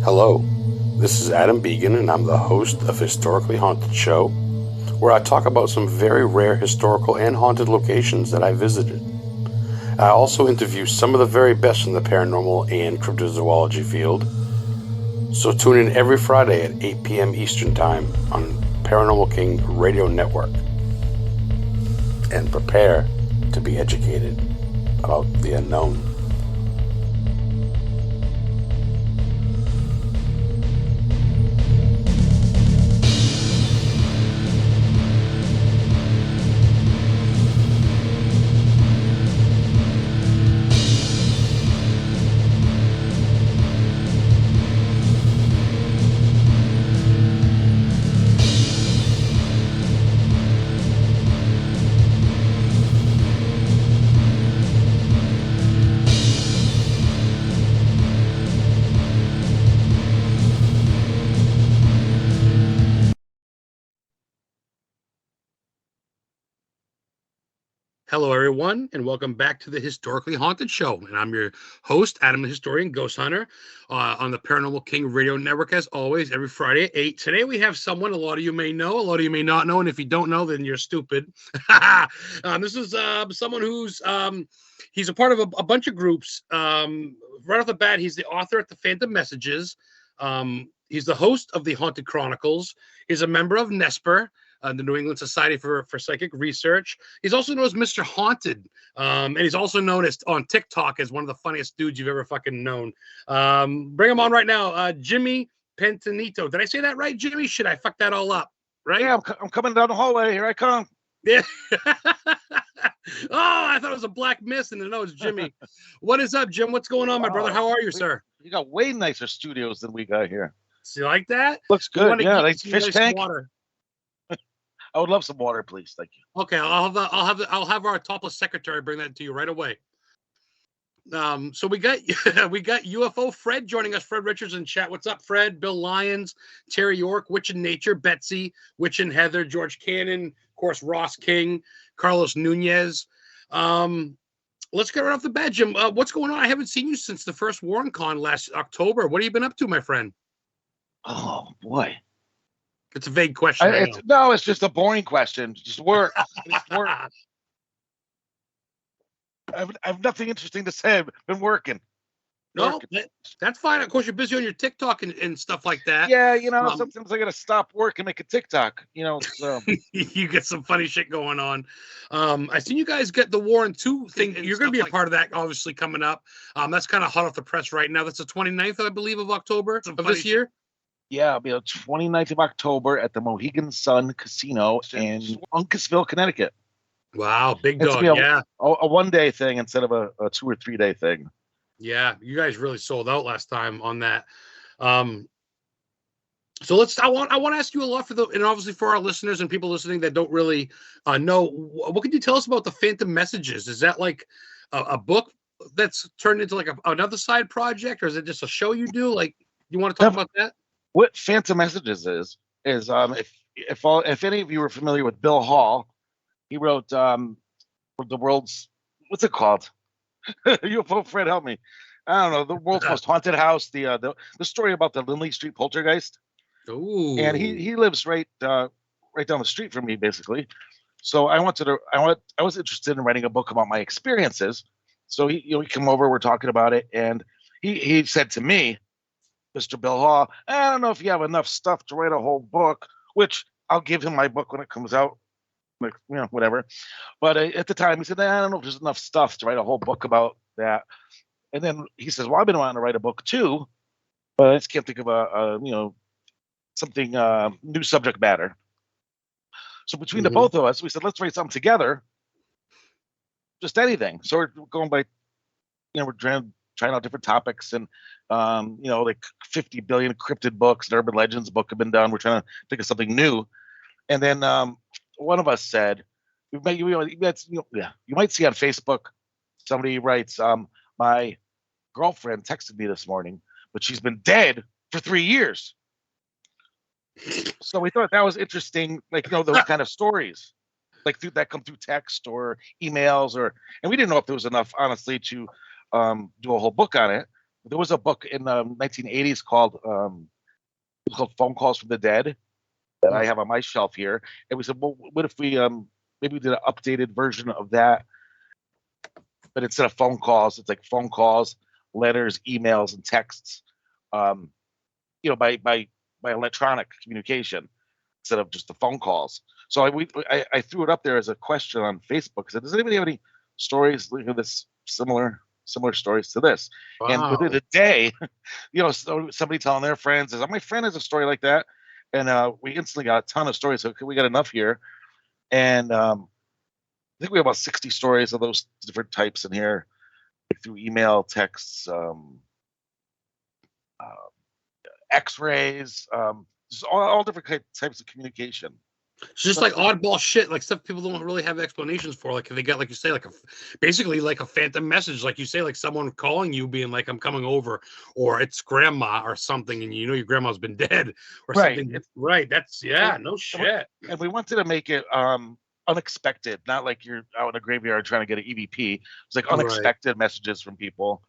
Hello, this is Adam Began, and I'm the host of Historically Haunted Show, where I talk about some very rare historical and haunted locations that I visited. I also interview some of the very best in the paranormal and cryptozoology field. So tune in every Friday at 8 p.m. Eastern Time on Paranormal King Radio Network. And prepare to be educated about the unknown. Hello, everyone, and welcome back to the Historically Haunted Show. And I'm your host, Adam the Historian, Ghost Hunter, on the Paranormal King Radio Network, as always, every Friday at 8. Today, we have someone a lot of you may know, a lot of you may not know, and if you don't know, then you're stupid. This is someone who's, he's a part of a bunch of groups. Right off the bat, he's the author at the Phantom Messages. He's the host of the Haunted Chronicles. He's a member of NESPR, the New England Society for Psychic Research. He's also known as Mr. Haunted, and he's also known as on TikTok as one of the funniest dudes you've ever fucking known. Bring him on right now, Jimmy Petonito. Did I say that right, Jimmy? Should I fuck that all up? Right? Yeah, I'm coming down the hallway. Here I come. Yeah. Oh, I thought it was a black mist, and no, it's Jimmy. What is up, Jim? What's going on, my brother? How are you, sir? You got way nicer studios than we got here. So you like that? Looks good. Yeah, like fish tank. Water. I would love some water, please. Thank you. Okay, I'll have our topless secretary bring that to you right away. So we got UFO Fred joining us. Fred Richards in chat. What's up, Fred? Bill Lyons, Terry York, Witch in Nature, Betsy, Witch and Heather, George Cannon, of course, Ross King, Carlos Nunez. Let's get right off the bat, Jim. What's going on? I haven't seen you since the first Warren Con last October. What have you been up to, my friend? Oh boy. It's a vague question. It's just a boring question. Just work. Work. I have nothing interesting to say. I've been working. No, that's fine. Of course, you're busy on your TikTok and stuff like that. Yeah, sometimes I got to stop work and make a TikTok. So. You get some funny shit going on. I seen you guys get the Warren 2 thing. You're going to be a part of that, obviously, coming up. That's kind of hot off the press right now. That's the 29th, I believe, of October of this year. Yeah, it'll be the 29th of October at the Mohegan Sun Casino in Uncasville, Connecticut. Wow, big dog, a one-day thing instead of a 2 or 3 day thing. Yeah, you guys really sold out last time on that. So I want to ask you a lot and obviously for our listeners and people listening that don't really know, what could you tell us about the Phantom Messages? Is that like a book that's turned into like another side project, or is it just a show you do? Like, you want to talk about that? What Phantom Messages is if any of you are familiar with Bill Hall, he wrote the world's, what's it called? UFO Fred, help me. I don't know, the world's most haunted house, the story about the Lindley Street Poltergeist. Ooh. And he lives right down the street from me, basically. So I was interested in writing a book about my experiences. So he came over, we're talking about it, and he said to me, Mr. Bill Hall, I don't know if you have enough stuff to write a whole book, which I'll give him my book when it comes out, like, whatever. But at the time, he said, I don't know if there's enough stuff to write a whole book about that. And then he says, well, I've been wanting to write a book too, but I just can't think of something new subject matter. So between the both of us, we said, let's write something together, just anything. So we're going by, we're trying out different topics, and like 50 billion cryptid books, an urban legends book have been done. We're trying to think of something new. And then one of us said, you might see on Facebook, somebody writes, my girlfriend texted me this morning, but she's been dead for 3 years. So we thought that was interesting, like, those kind of stories, like that come through text or emails, and we didn't know if there was enough, honestly, to do a whole book on it. there was a book in the 1980s called Phone Calls from the Dead that I have on my shelf here. And we said, well, what if we maybe we did an updated version of that, but instead of phone calls, it's like phone calls, letters, emails, and texts, by electronic communication instead of just the phone calls. So I threw it up there as a question on Facebook. Said, does anybody have any stories this similar stories to this? Wow. And within a day, somebody telling their friends, my friend has a story like that, and we instantly got a ton of stories. So we got enough here, and I think we have about 60 stories of those different types in here, through email, texts, X-rays, just all different types of communication. It's just like oddball shit, like stuff people don't really have explanations for. Like if they get, like you say, basically like a phantom message, like you say, like someone calling you, being like, "I'm coming over," or it's grandma or something, and your grandma's been dead or something. Right. That's no shit. And we wanted to make it unexpected, not like you're out in a graveyard trying to get an EVP. It's like unexpected messages from people.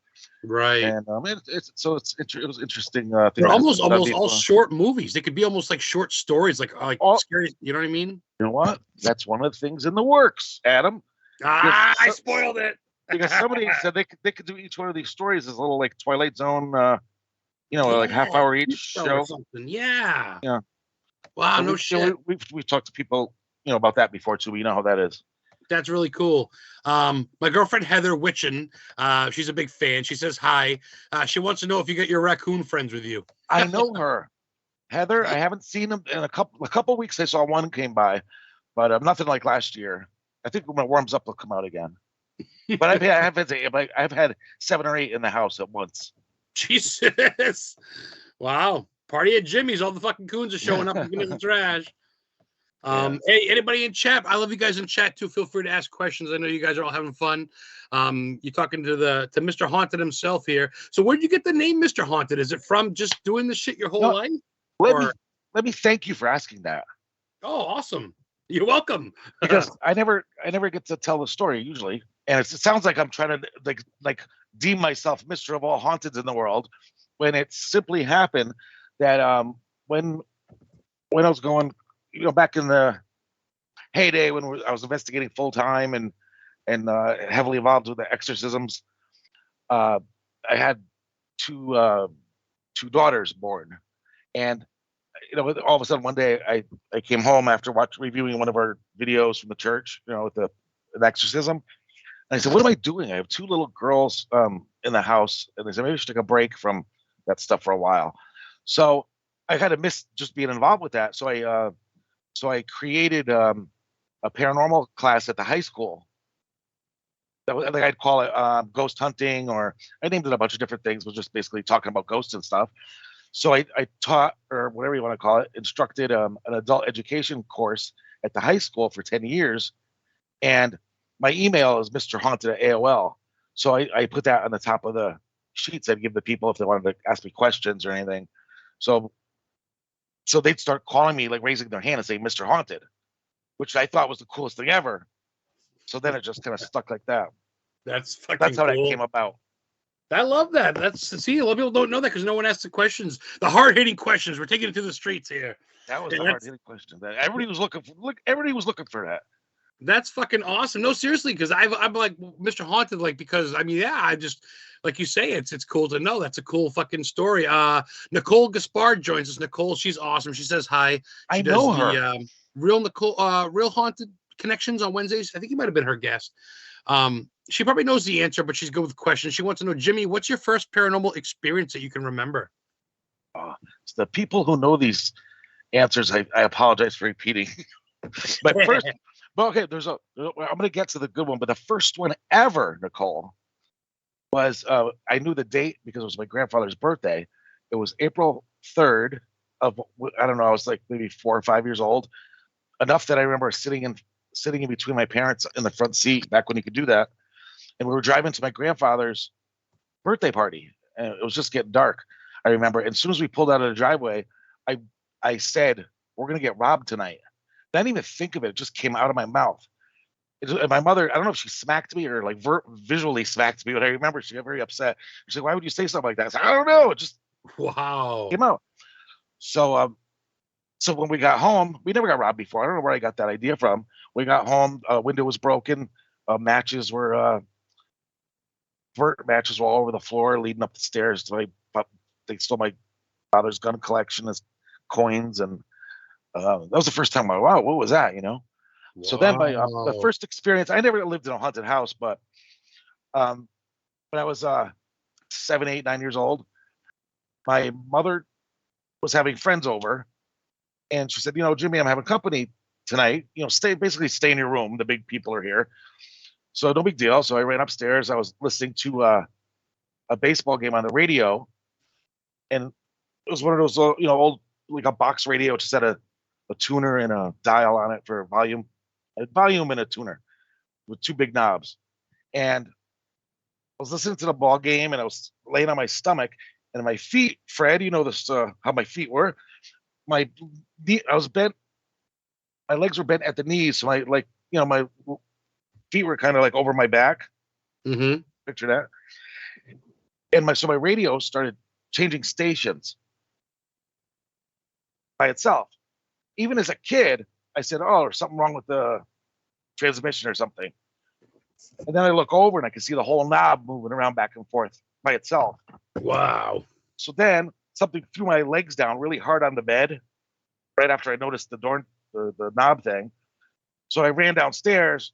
Right. And it was interesting. They're almost all short movies. They could be almost like short stories, like scary. You know what I mean? You know what? That's one of the things in the works, Adam. I spoiled it. Because somebody said they could do each one of these stories as a little like Twilight Zone, like half hour each show. Yeah. Yeah. Wow. No shit. We've talked to people, about that before too. We know how that is. That's really cool. My girlfriend Heather Witchin, she's a big fan. She says hi. She wants to know if you got your raccoon friends with you. I know her, Heather. I haven't seen them in a couple weeks. I saw one came by, but nothing like last year. I think when it warms up, they'll come out again. But I've had 7 or 8 in the house at once. Jesus! Wow! Party at Jimmy's. All the fucking coons are showing up and getting the trash. Hey, anybody in chat? I love you guys in chat too. Feel free to ask questions. I know you guys are all having fun. You're talking to Mr. Haunted himself here. So where'd you get the name Mr. Haunted? Is it from just doing this shit your whole life? Let me thank you for asking that. Oh, awesome. You're welcome. Because I never get to tell the story usually. And it sounds like I'm trying to like deem myself Mr. of all haunteds in the world, when it simply happened that when I was going, back in the heyday when I was investigating full time and heavily involved with the exorcisms, I had two daughters born, and all of a sudden one day I came home after reviewing one of our videos from the church, with the exorcism, and I said, "What am I doing? I have 2 little girls in the house," and they said, "Maybe we should take a break from that stuff for a while." So I kind of missed just being involved with that. So I created a paranormal class at the high school. I think I'd call it ghost hunting, or I named it a bunch of different things. Was just basically talking about ghosts and stuff. So I taught, or whatever you want to call it, instructed an adult education course at the high school for 10 years. And my email is Mr. Haunted at AOL. So I put that on the top of the sheets I'd give the people if they wanted to ask me questions or anything. So they'd start calling me, like raising their hand and saying Mr. Haunted, which I thought was the coolest thing ever. So then it just kind of stuck like that. That's how that came about. I love that. A lot of people don't know that because no one asks the questions, the hard-hitting questions. We're taking it to the streets here. That was the hard-hitting question. Everybody was looking for that. That's fucking awesome. No, seriously, because I'm like Mr. Haunted, because I just, like you say, it's cool to know. That's a cool fucking story. Nicole Gaspard joins us. Nicole, she's awesome. She says hi. I know her. Real Haunted Connections on Wednesdays. I think you might have been her guest. She probably knows the answer, but she's good with questions. She wants to know, Jimmy, what's your first paranormal experience that you can remember? It's the people who know these answers. I apologize for repeating. But first, well, okay, I'm going to get to the good one, but the first one ever, Nicole, was I knew the date because it was my grandfather's birthday. It was April 3rd of, I don't know, I was like maybe 4 or 5 years old, enough that I remember sitting in between my parents in the front seat back when you could do that. And we were driving to my grandfather's birthday party, and it was just getting dark. I remember, and as soon as we pulled out of the driveway, I said, "We're going to get robbed tonight." I didn't even think of it. It just came out of my mouth. And my mother, I don't know if she smacked me or like visually smacked me, but I remember she got very upset. She's like, "Why would you say something like that?" I said, "I don't know. It just Wow. came out." So, so when we got home, we never got robbed before. I don't know where I got that idea from. We got home, window was broken, matches were matches were all over the floor, leading up the stairs to my. They stole my father's gun collection as coins, and that was the first time. Wow, what was that? So then my Wow. first experience, I never lived in a haunted house, but um, when I was 7, 8, 9 years old, my mother was having friends over, and she said, "Jimmy, I'm having company tonight. Stay in your room. The big people are here, so no big deal." So I ran upstairs. I was listening to a baseball game on the radio, and it was one of those old, like a box radio, which just had a tuner and a dial on it for volume, and a tuner with two big knobs. And I was listening to the ball game, and I was laying on my stomach, and my feet, Fred, this how my feet were. I was bent. My legs were bent at the knees, so my feet were kind of like over my back. Mm-hmm. Picture that. And my radio started changing stations by itself. Even as a kid, I said, "Oh, there's something wrong with the transmission or something." And then I look over and I can see the whole knob moving around back and forth by itself. Wow. So then something threw my legs down really hard on the bed right after I noticed the knob thing. So I ran downstairs.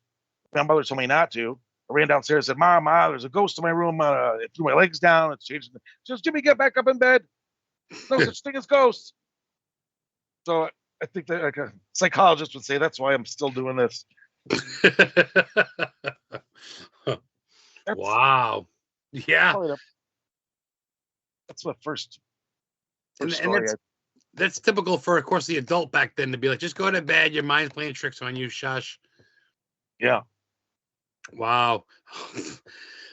My mother told me not to. I ran downstairs and said, "Mom, there's a ghost in my room. It threw my legs down. It's changing." She goes, "Jimmy, get back up in bed. No such thing as ghosts." So I think that like a psychologist would say that's why I'm still doing this. Wow. Yeah. That's my first And story. that's typical for, of course, the adult back then to be like, just go to bed. Your mind's playing tricks on you. Shush. Yeah. Wow.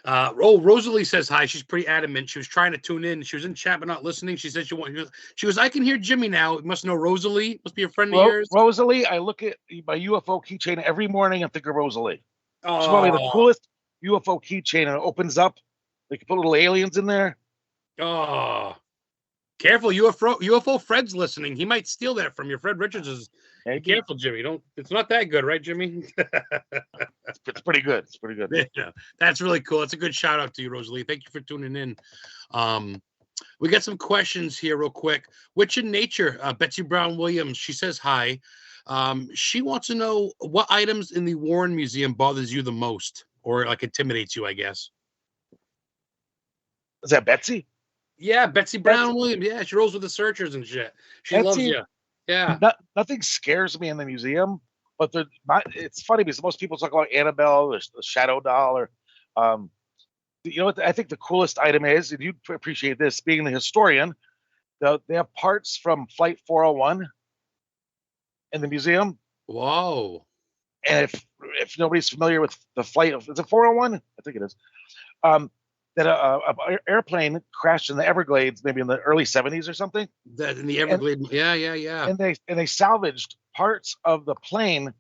Rosalie says hi. She's pretty adamant. She was trying to tune in. She was in chat but not listening. She said she was I can hear Jimmy now. You must know Rosalie. Must be a friend of yours. Rosalie, I look at my UFO keychain every morning and think of Rosalie. She's Oh, probably the coolest UFO keychain, and it opens up. They can put little aliens in there. oh. Careful, UFO Fred's listening. He might steal that from you. Fred Richards is. Be careful, Jimmy. It's not that good, right, Jimmy? It's pretty good. It's pretty good. Yeah, that's really cool. It's a good shout out to you, Rosalie. Thank you for tuning in. We got some questions here real quick. Witch in Nature, Betsy Brown Williams, she says hi. She wants to know what items in the Warren Museum bothers you the most, or like intimidates you, I guess. Is that Betsy? Yeah, Betsy Brown Williams. Yeah, she rolls with the searchers and shit. She loves you. Yeah. Nothing scares me in the museum, but it's funny because most people talk about Annabelle, or the Shadow Doll, or what I think the coolest item is, and you'd appreciate this, being the historian. They have parts from Flight 401 in the museum. Whoa. And if nobody's familiar with the flight of, is it 401? I think it is. That a airplane crashed in the Everglades, maybe in the early 70s or something. That in the Everglades, yeah. And they salvaged parts of the plane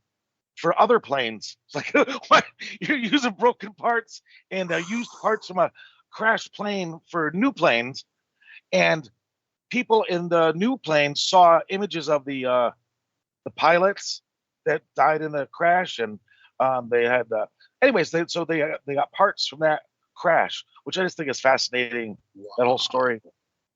for other planes. It's like, what? You're using broken parts and used parts from a crashed plane for new planes, and people in the new plane saw images of the pilots that died in the crash, and they had anyways. They got parts from that crash, which I just think is fascinating. Wow. That whole story.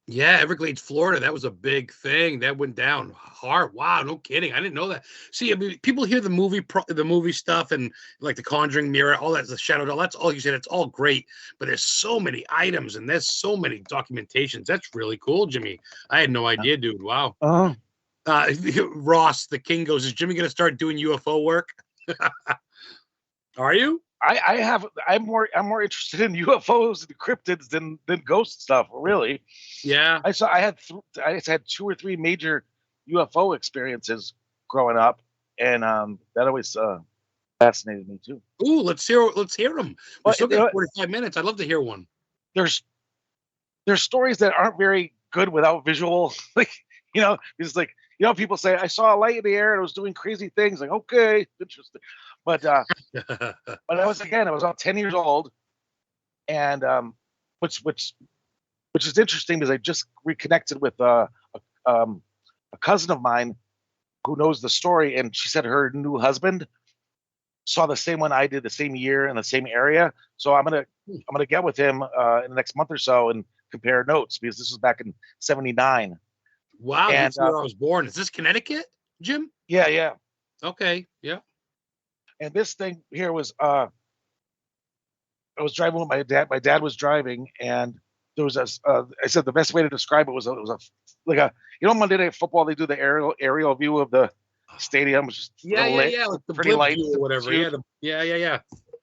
Yeah, Everglades, Florida. That was a big thing. That went down hard. Wow, no kidding. I didn't know that. See, I mean, people hear the movie stuff and like the Conjuring mirror, all that, the Shadow Doll. That's all you said. It's all great, but there's so many items and there's so many documentations. That's really cool, Jimmy. I had no idea, dude. Wow. Ross, the King goes, is Jimmy going to start doing UFO work? Are you? I'm more interested in UFOs and cryptids than ghost stuff, really. Yeah. I had 2 or 3 major UFO experiences growing up, and that always fascinated me too. Ooh, let's hear them. We still got 45 minutes. I'd love to hear one. There's stories that aren't very good without visual, it's like you know, people say I saw a light in the air and it was doing crazy things. Like, okay, interesting. But I was about 10 years old, and which is interesting because I just reconnected with a cousin of mine who knows the story, and she said her new husband saw the same one I did the same year in the same area. So I'm gonna get with him in the next month or so and compare notes because this was back in '79. Wow, And that's where I was born. Is this Connecticut, Jim? yeah. Okay, yeah. And this thing here was I was driving with my dad. My dad was driving, and there was I said the best way to describe it was like a Monday Night Football, they do the aerial view of the stadium, which is Yeah, like the pretty blimp lights view or whatever. Yeah.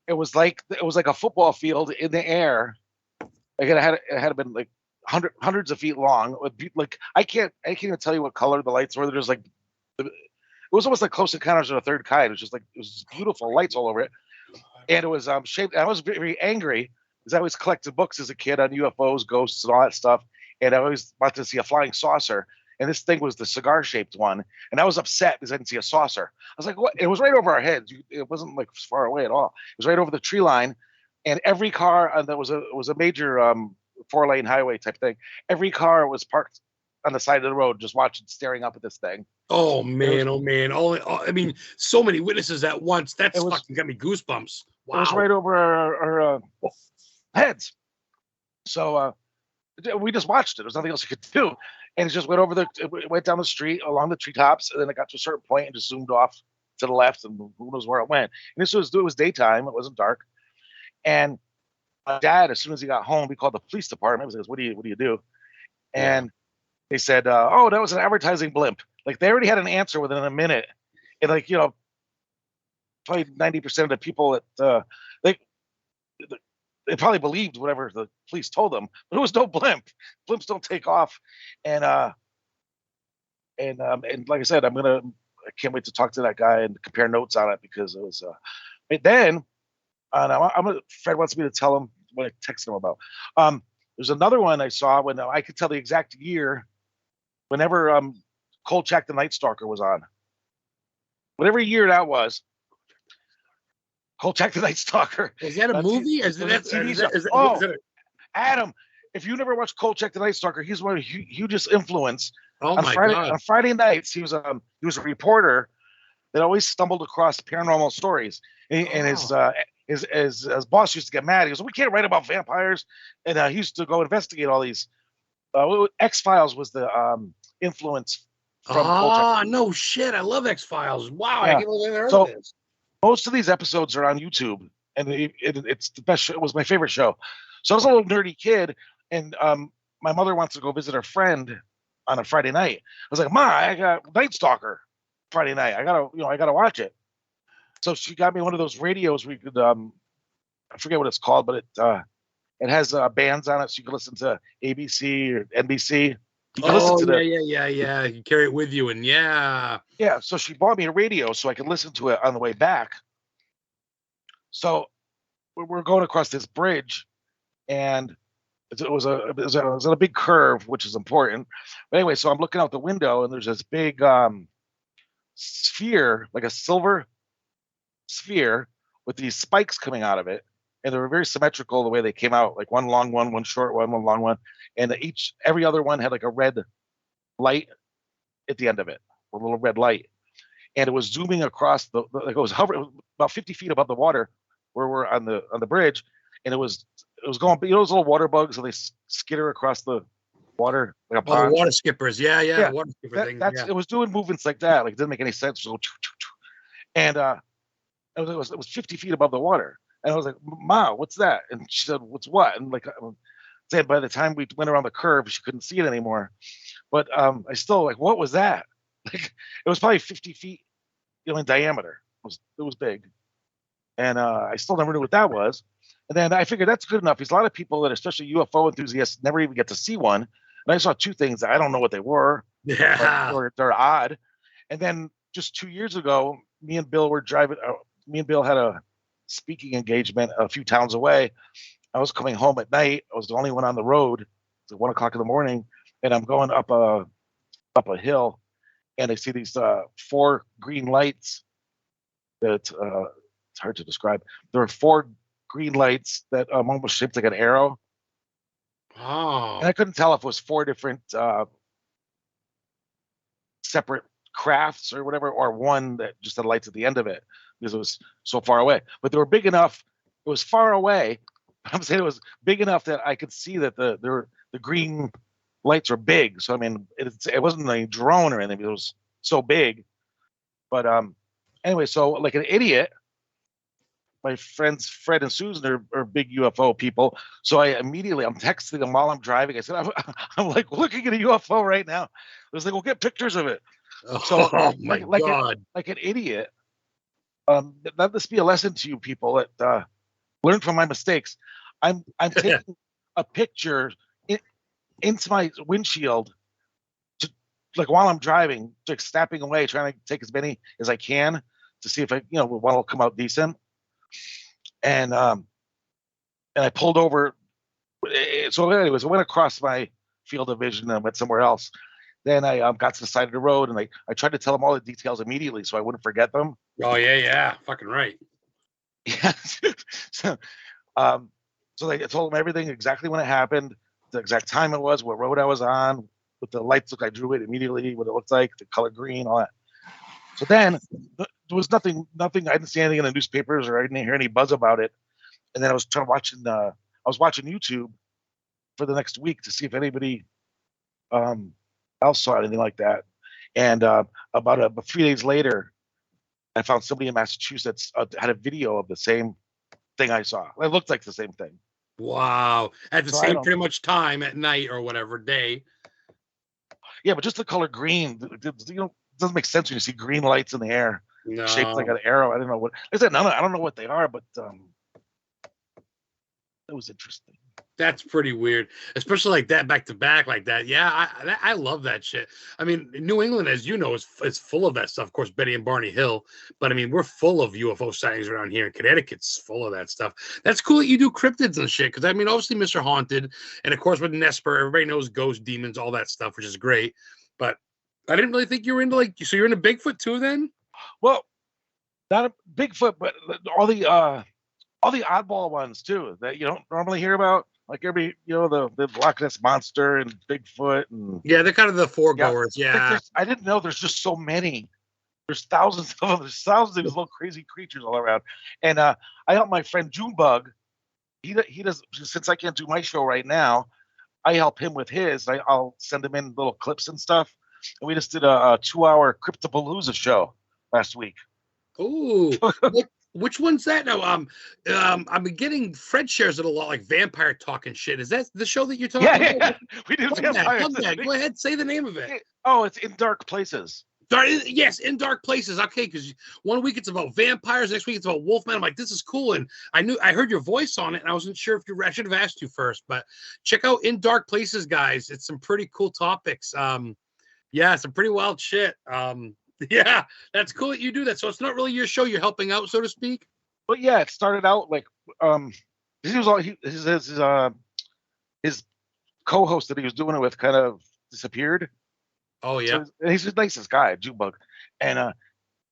It was like a football field in the air. Like it had been like hundreds of feet long. Like I can't even tell you what color the lights were. There's like it was almost like Close Encounters of the Third Kind. It was just like it was beautiful lights all over it, and it was shaped. I was very, very angry because I always collected books as a kid on UFOs, ghosts, and all that stuff, and I always wanted to see a flying saucer. And this thing was the cigar-shaped one, and I was upset because I didn't see a saucer. I was like, "What?" It was right over our heads. It wasn't like far away at all. It was right over the tree line, and every car that was a major 4-lane highway type thing. Every car was parked on the side of the road, just watching, staring up at this thing. Oh man, I mean, so many witnesses at once. That's fucking got me goosebumps. Wow. It was right over our heads. So we just watched it. There's nothing else you could do. And it just went down the street along the treetops, and then it got to a certain point and just zoomed off to the left, and who knows where it went. And it was daytime; it wasn't dark. And my dad, as soon as he got home, we called the police department. He goes, "What do you do?" And they said, "Oh, that was an advertising blimp." Like they already had an answer within a minute, and like probably 90% of the people that they probably believed whatever the police told them, but it was no blimp. Blimps don't take off, and like I said, I can't wait to talk to that guy and compare notes on it because it was. And then Fred wants me to tell him what I texted him about. There's another one I saw when I could tell the exact year. Whenever Kolchak the Night Stalker was on, whatever year that was. Kolchak the Night Stalker. Is that a movie? Is that a TV show? Adam, if you never watched Kolchak the Night Stalker, he's one of the hugest influence. Oh my God! On Friday nights, he was a reporter that always stumbled across paranormal stories, and his boss used to get mad. He goes, "We can't write about vampires," and he used to go investigate all these. X-Files was the influence from Kolchak. No shit! I love X-Files. Wow, yeah. I can't believe I heard of this. Most of these episodes are on YouTube, and it's the best show. It was my favorite show. So I was a little nerdy kid, and my mother wants to go visit her friend on a Friday night. I was like, "Ma, I got Night Stalker Friday night. I gotta watch it." So she got me one of those radios where you could I forget what it's called, but it has bands on it, so you can listen to ABC or NBC. You can listen to yeah. You carry it with you, and yeah. So she bought me a radio so I could listen to it on the way back. So we're going across this bridge, and it was on a big curve, which is important. But anyway, so I'm looking out the window, and there's this big sphere, like a silver sphere, with these spikes coming out of it. And they were very symmetrical the way they came out, like one long one short one long one, and every other one had like a red light at the end of it, a little red light, and it was zooming across like it was hovering about 50 feet above the water where we're on the bridge, and it was going, those little water bugs, so they skitter across the water like a pond. The water skippers, yeah. Water skipper thing. It was doing movements like that, like it didn't make any sense. And it was 50 feet above the water. And I was like, "Ma, what's that?" And she said, "What's what?" And like, said by the time we went around the curve, she couldn't see it anymore. But I still like, what was that? Like, it was probably 50 feet, in diameter. It was big, and I still never knew what that was. And then I figured that's good enough because a lot of people that, especially UFO enthusiasts, never even get to see one. And I saw two things that I don't know what they were. Yeah, or they're odd. And then just 2 years ago, me and Bill were driving. Me and Bill had a speaking engagement a few towns away. I was coming home at night. I was the only one on the road. It's like 1 o'clock in the morning, and I'm going up a hill, and I see these 4 green lights that it's hard to describe. There are 4 green lights that almost shaped like an arrow, and I Oh, couldn't tell if it was 4 different separate crafts or whatever, or one that just had lights at the end of it because it was so far away. But they were big enough. It was far away. I'm saying it was big enough that I could see that the green lights were big. So I mean, it wasn't a drone or anything. It was so big. But anyway, so like an idiot, my friends Fred and Susan are big UFO people. So I'm texting them while I'm driving. I said, I'm like looking at a UFO right now. I was like, we'll get pictures of it. So oh my like God. like an idiot. Let this be a lesson to you people that learn from my mistakes. I'm taking a picture into my windshield, like while I'm driving, like snapping away, trying to take as many as I can to see if one will come out decent. And I pulled over. So anyways, I went across my field of vision and went somewhere else. Then I got to the side of the road and I tried to tell them all the details immediately so I wouldn't forget them. Oh yeah, fucking right. Yeah. So I told them everything, exactly when it happened, the exact time it was, what road I was on, what the lights looked. I drew it immediately, what it looked like, the color green, all that. So then there was nothing. I didn't see anything in the newspapers or I didn't hear any buzz about it. And then I was watching YouTube for the next week to see if anybody else saw anything like that. And about 3 days later, I found somebody in Massachusetts had a video of the same thing I saw. It looked like the same thing. Wow. At the So same pretty much time at night or whatever day. Yeah, but just the color green, doesn't make sense when you see green lights in the air shaped like No. an arrow. I don't know what. I said I don't know what they are, but it was interesting. That's pretty weird, especially like that back to back like that. Yeah, I love that shit. I mean, New England, as you know, is full of that stuff. Of course, Betty and Barney Hill, but I mean, we're full of UFO sightings around here. Connecticut's full of that stuff. That's cool that you do cryptids and shit. Because I mean, obviously, Mr. Haunted, and of course with Nesper, everybody knows ghosts, demons, all that stuff, which is great. But I didn't really think you were into so you're into Bigfoot too, then? Well, not a Bigfoot, but all the oddball ones too that you don't normally hear about. Like every, the Loch Ness monster and Bigfoot and Yeah, they're kind of the foregoers. Yeah. I didn't know there's just so many. There's thousands of them. There's thousands of these little crazy creatures all around. And I help my friend Junebug. He does, since I can't do my show right now. I help him with his. I'll send him in little clips and stuff. And we just did a 2-hour Cryptopalooza show last week. Ooh. Which one's that now? I've been getting Fred shares it a lot, like vampire talk and shit. Is that the show that you're talking about? Yeah. We did vampires. Go ahead, say the name of it. Oh, it's In Dark Places. Yes, In Dark Places. Okay, because one week it's about vampires, next week it's about Wolfman. I'm like, this is cool, and I heard your voice on it, and I wasn't sure if I should have asked you first, but check out In Dark Places, guys. It's some pretty cool topics. Yeah, some pretty wild shit. Yeah, that's cool that you do that. So it's not really your show. You're helping out, so to speak. But yeah, it started out like he was all his co-host that he was doing it with kind of disappeared. Oh yeah, so he's the nicest guy, Junebug, and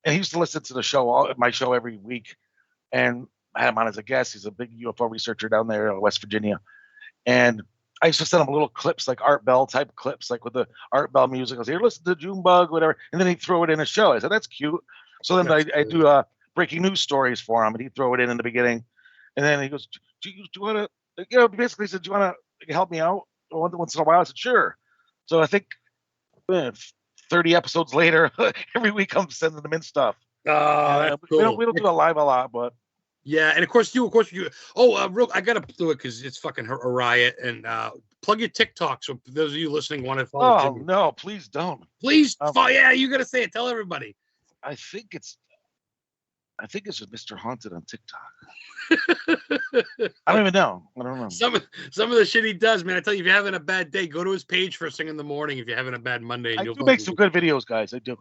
he used to listen to the show, my show every week, and I had him on as a guest. He's a big UFO researcher down there in West Virginia, and I used to send him little clips, like Art Bell type clips, like with the Art Bell music. I was here, listen to Junebug, whatever. And then he'd throw it in a show. I said, that's cute. So then I do breaking news stories for him, and he'd throw it in the beginning. And then he goes, do you want to, basically said, do you want to help me out once in a while? I said, sure. So I think 30 episodes later, every week I'm sending them in stuff. Oh, that's cool. We don't do it live a lot, but. Yeah, and of course you. Oh, I gotta do it because it's fucking a riot. And plug your TikTok. So for those of you listening, want to follow. Oh Jimmy. No, please don't. Please, yeah, you gotta say it. Tell everybody. I think it's just Mr. Haunted on TikTok. I don't even know. I don't know. Some of the shit he does, man. I tell you, if you're having a bad day, go to his page first thing in the morning. If you're having a bad Monday, I do make some good videos, guys. I do.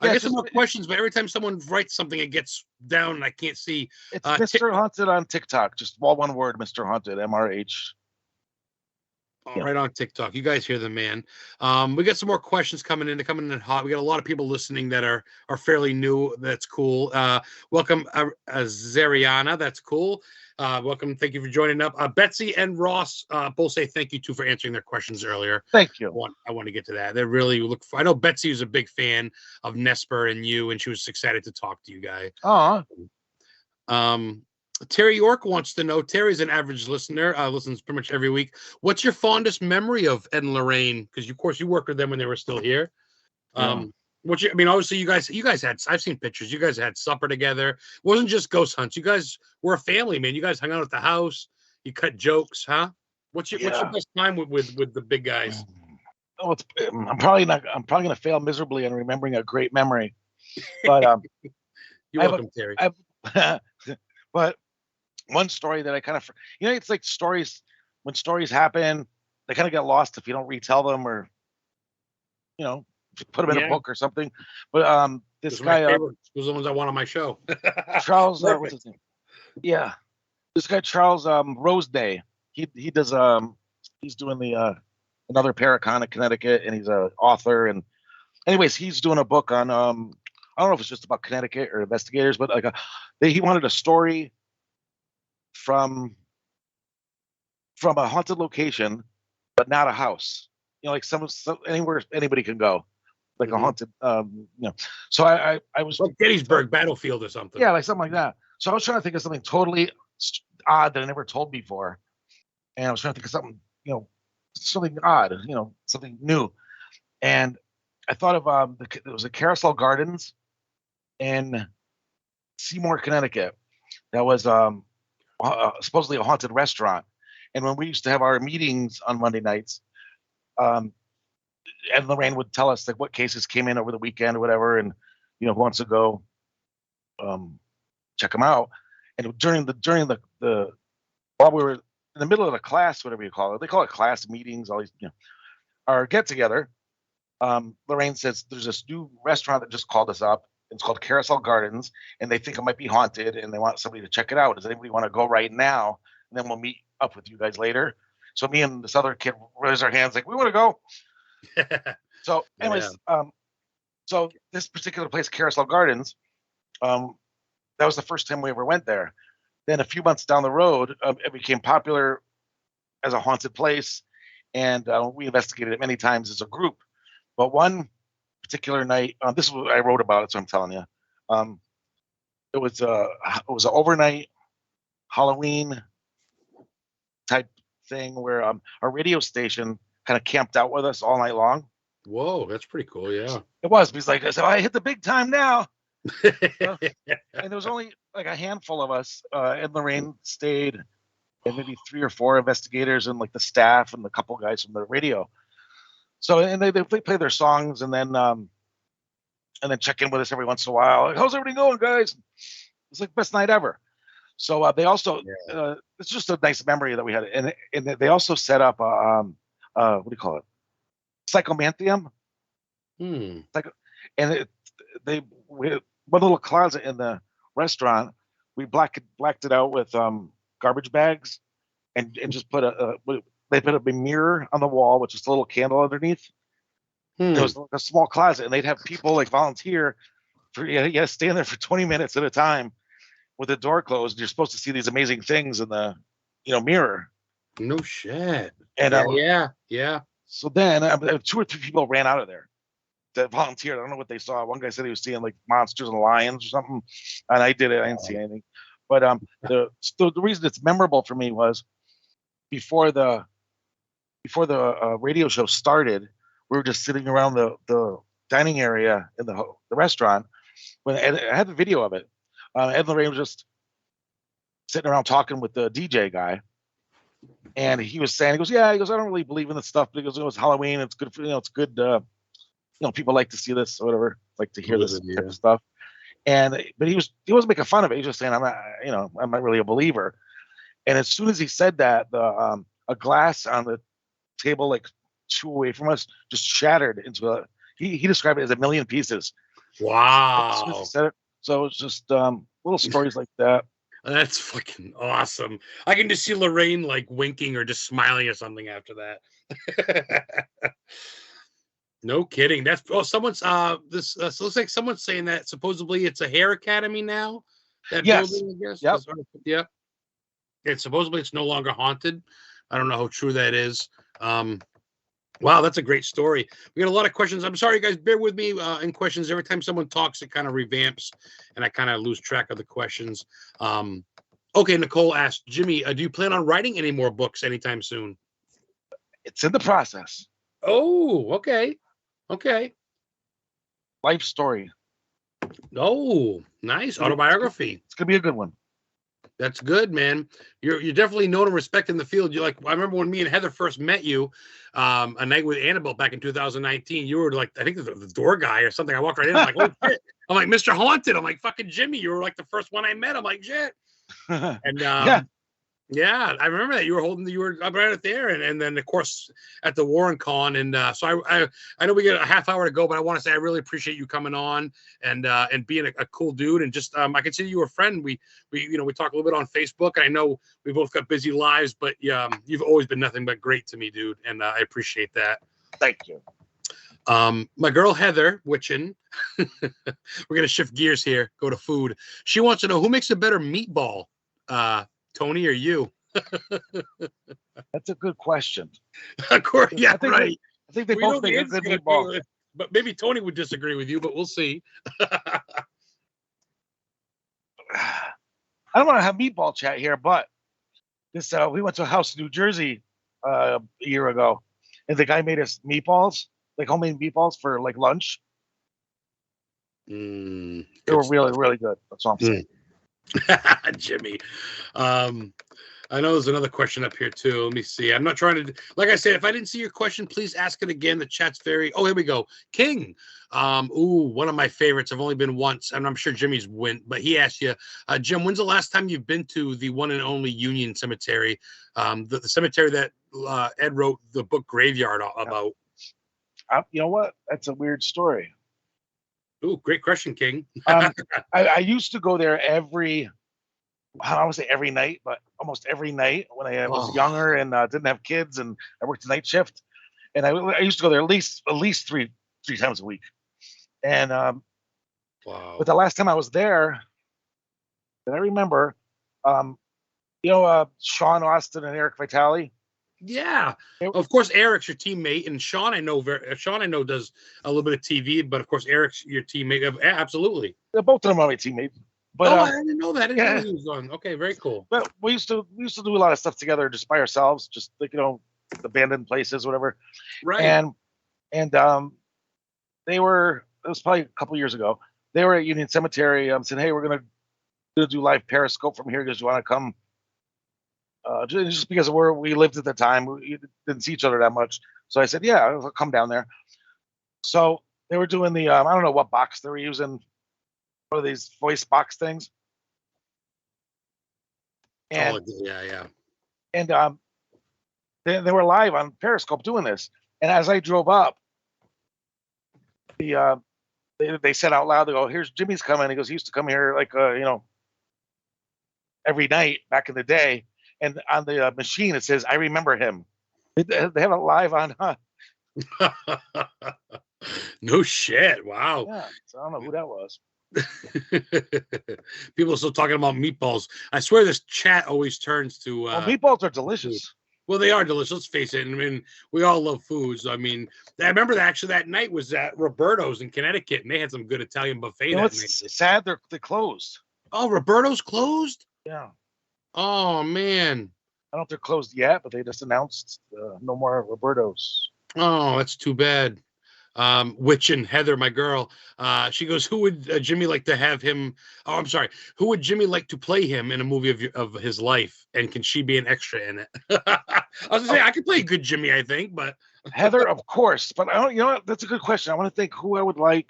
I get some more questions, but every time someone writes something, it gets down and I can't see. It's Mr. Haunted on TikTok. Just all one word, Mr. Haunted, MRH. All right, on TikTok. You guys hear the man. We got some more questions coming in. They're coming in hot. We got a lot of people listening that are fairly new. That's cool. Welcome, Zariana. That's cool. Welcome. Thank you for joining up. Betsy and Ross both say thank you too for answering their questions earlier. Thank you. I want to get to that. They really look. I know Betsy was a big fan of Nesper and you, and she was excited to talk to you guys. Terry York wants to know. Terry's an average listener. Listens pretty much every week. What's your fondest memory of Ed and Lorraine? Because of course you worked with them when they were still here. Obviously you guys had. I've seen pictures. You guys had supper together. It wasn't just ghost hunts. You guys were a family, man. You guys hung out at the house. You cut jokes, huh? What's your best time with the big guys? I'm probably gonna fail miserably in remembering a great memory. But you're welcome, Terry. But one story that I kind of, it's like stories, when stories happen, they kind of get lost if you don't retell them or, put them in a book or something. But this guy, those are the ones I want on my show. Charles, what's his name? Yeah, this guy Charles Roseday. He does he's doing the another Paracon in Connecticut, and he's an author. And anyways, he's doing a book on I don't know if it's just about Connecticut or investigators, but he wanted a story from a haunted location, but not a house. Like some anywhere anybody can go, like a haunted. So I was like Gettysburg Battlefield or something. Yeah, like something like that. So I was trying to think of something totally odd that I never told before, and I was trying to think of something, something odd, something new, and I thought of it was a Carousel Gardens in Seymour, Connecticut. That was supposedly a haunted restaurant. And when we used to have our meetings on Monday nights, Ed and Lorraine would tell us like what cases came in over the weekend or whatever, and who wants to go check them out. And during the while we were in the middle of a class, whatever you call it, they call it class meetings, all these, our get together. Lorraine says there's this new restaurant that just called us up. It's called Carousel Gardens, and they think it might be haunted, and they want somebody to check it out. Does anybody want to go right now? And then we'll meet up with you guys later. So me and this other kid raise our hands like, we want to go. So anyways, so this particular place, Carousel Gardens, that was the first time we ever went there. Then a few months down the road, it became popular as a haunted place, and we investigated it many times as a group. But one particular night, this is what I wrote about it, so I'm telling you. It was an overnight Halloween type thing where our radio station kind of camped out with us all night long. Whoa, that's pretty cool. Yeah, it was. Because I said, I hit the big time now. And there was only like a handful of us. Ed and Lorraine stayed, and maybe 3 or 4 investigators and like the staff and the couple guys from the radio. So, and they play their songs and then check in with us every once in a while. Like, how's everything going, guys? It's like best night ever. So they also, it's just a nice memory that we had. And they also set up, what do you call it? Psychomanthium. And one little closet in the restaurant, we blacked it out with garbage bags and just they put up a mirror on the wall with just a little candle underneath. It was like a small closet, and they'd have people like volunteer for stand there for 20 minutes at a time with the door closed. You're supposed to see these amazing things in the mirror. No shit. And yeah. So then 2 or 3 people ran out of there that volunteered. I don't know what they saw. One guy said he was seeing like monsters and lions or something, and I did it. I didn't see anything. But the reason it's memorable for me was before the radio show started, we were just sitting around the dining area in the restaurant when I had the video of it. Ed and Lorraine was just sitting around talking with the DJ guy, and he was saying, he goes, I don't really believe in this stuff, but he goes, it's Halloween, it's good for, it's good, people like to see this or whatever, like to hear this type of stuff. But he wasn't making fun of it. He was just saying, I'm not really a believer. And as soon as he said that, a glass on the table, like 2 away from us, just shattered into he described it as 1 million pieces. Wow. As soon as he said it. So it's just little stories like that. That's fucking awesome. I can just see Lorraine like winking or just smiling or something after that. No kidding. That's someone's this so it looks like someone's saying that supposedly it's a hair academy now. That Yes. building, I guess. Yep. Yeah. And supposedly it's no longer haunted. I don't know how true that is. Wow, that's a great story. We got a lot of questions. I'm sorry, guys. Bear with me in questions. Every time someone talks, it kind of revamps, and I kind of lose track of the questions. Okay, Nicole asked, Jimmy, do you plan on writing any more books anytime soon? It's in the process. Oh, okay. Okay. Life story. Oh, nice. Autobiography. It's gonna be a good one. That's good, man. You're definitely known and respected in the field. You like I remember when me and Heather first met you, a night with Annabelle back in 2019. You were like, I think the door guy or something. I walked right in. I'm like, oh shit. I'm like, Mr. Haunted. I'm like, fucking Jimmy. You were like the first one I met. I'm like, shit. And yeah, I remember that you were right there, and then of course at the Warren Con, and so I know we got a half hour to go, but I want to say I really appreciate you coming on and being a cool dude, and just I consider you a friend. We talk a little bit on Facebook, and I know we both got busy lives, but you've always been nothing but great to me, dude, and I appreciate that. Thank you. My girl Heather Witchin, we're gonna shift gears here, go to food. She wants to know who makes a better meatball, Tony or you? That's a good question. Of course, yeah, right. I think they both make a good meatball. But maybe Tony would disagree with you, but we'll see. I don't want to have meatball chat here, but this we went to a house in New Jersey a year ago, and the guy made us meatballs, like homemade meatballs for like lunch. They were really, really good. That's all I'm saying. Jimmy. I know there's another question up here too. Let me see. I'm not trying to, like I said, if I didn't see your question, please ask it again. The chat's here we go. King. One of my favorites. I've only been once, and I'm sure Jimmy's went, but he asked you, Jim, when's the last time you've been to the one and only Union Cemetery? The cemetery that Ed wrote the book Graveyard about. You know what? That's a weird story. Ooh, great question, King. I used to go there every night, but almost every night when I was younger and didn't have kids, and I worked the night shift, and I used to go there at least three times a week. And wow. But the last time I was there, that I remember, Sean Austin and Eric Vitale. Yeah, of course, Eric's your teammate, and Sean I know does a little bit of TV, but of course Eric's your teammate. Absolutely, both of them are my teammates. But I didn't know that. I didn't know he was on. Okay, very cool. But we used to do a lot of stuff together, just by ourselves, just like abandoned places, whatever. Right. And they were. It was probably a couple years ago. They were at Union Cemetery. Saying, hey, we're gonna do live Periscope from here. Because you want to come? Just because of where we lived at the time, we didn't see each other that much. So I said, yeah, I'll come down there. So they were doing the I don't know what box they were using. One of these voice box things. And yeah. And they were live on Periscope doing this. And as I drove up, they said out loud, they go, here's Jimmy's coming. He goes, he used to come here like every night back in the day. And on the machine, it says, I remember him. They have it live on. No shit. Wow. Yeah, so I don't know who that was. People are still talking about meatballs. I swear this chat always turns to meatballs are delicious. Food. Well, they are delicious. Let's face it. I mean, we all love foods. I mean, I remember that night was at Roberto's in Connecticut, and they had some good Italian buffet. It's sad they closed. Oh, Roberto's closed? Yeah. Oh man. I don't know if they're closed yet, but they just announced no more Roberto's. Oh, that's too bad. Witch and Heather, my girl, she goes, who would Jimmy like to have him? Oh, I'm sorry. Who would Jimmy like to play him in a movie of his life? And can she be an extra in it? I was gonna say, I could play a good Jimmy, I think, but Heather, of course. But I don't, you know what? That's a good question. I want to think who I would like.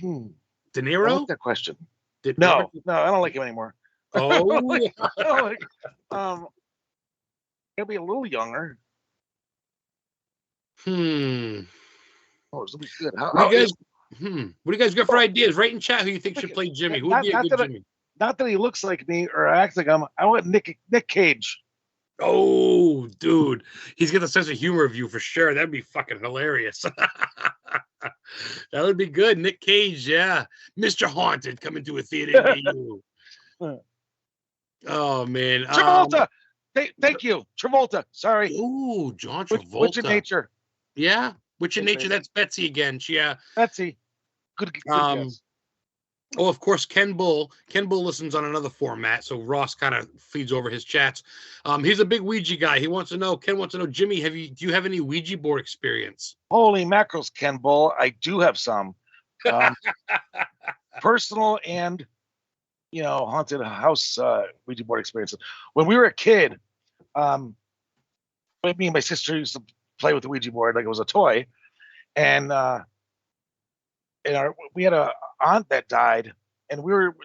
De Niro? I like that question. No, I don't like him anymore. Oh, he'll be a little younger. Oh, this will be good. What do you guys got for ideas? Write in chat who you think should play Jimmy. Who would be a good Jimmy? not that he looks like me or acts like him. I want Nick Cage. Oh, dude, he's got a sense of humor of you for sure. That'd be fucking hilarious. That would be good. Nick Cage, yeah, Mr. Haunted coming to a theater near you. Oh man, Travolta. Thank you, Travolta. Sorry. Ooh, John Travolta. Witch in Nature. Yeah, Witch in Nature. That's Betsy again. Yeah. Betsy. Good guess. Oh, of course, Ken Bull. Ken Bull listens on another format, so Ross kind of feeds over his chats. He's a big Ouija guy. Ken wants to know, Jimmy, do you have any Ouija board experience? Holy mackerels, Ken Bull. I do have some. Personal and, haunted house Ouija board experiences. When we were a kid, me and my sister used to play with the Ouija board like it was a toy. And we had a aunt that died, and we were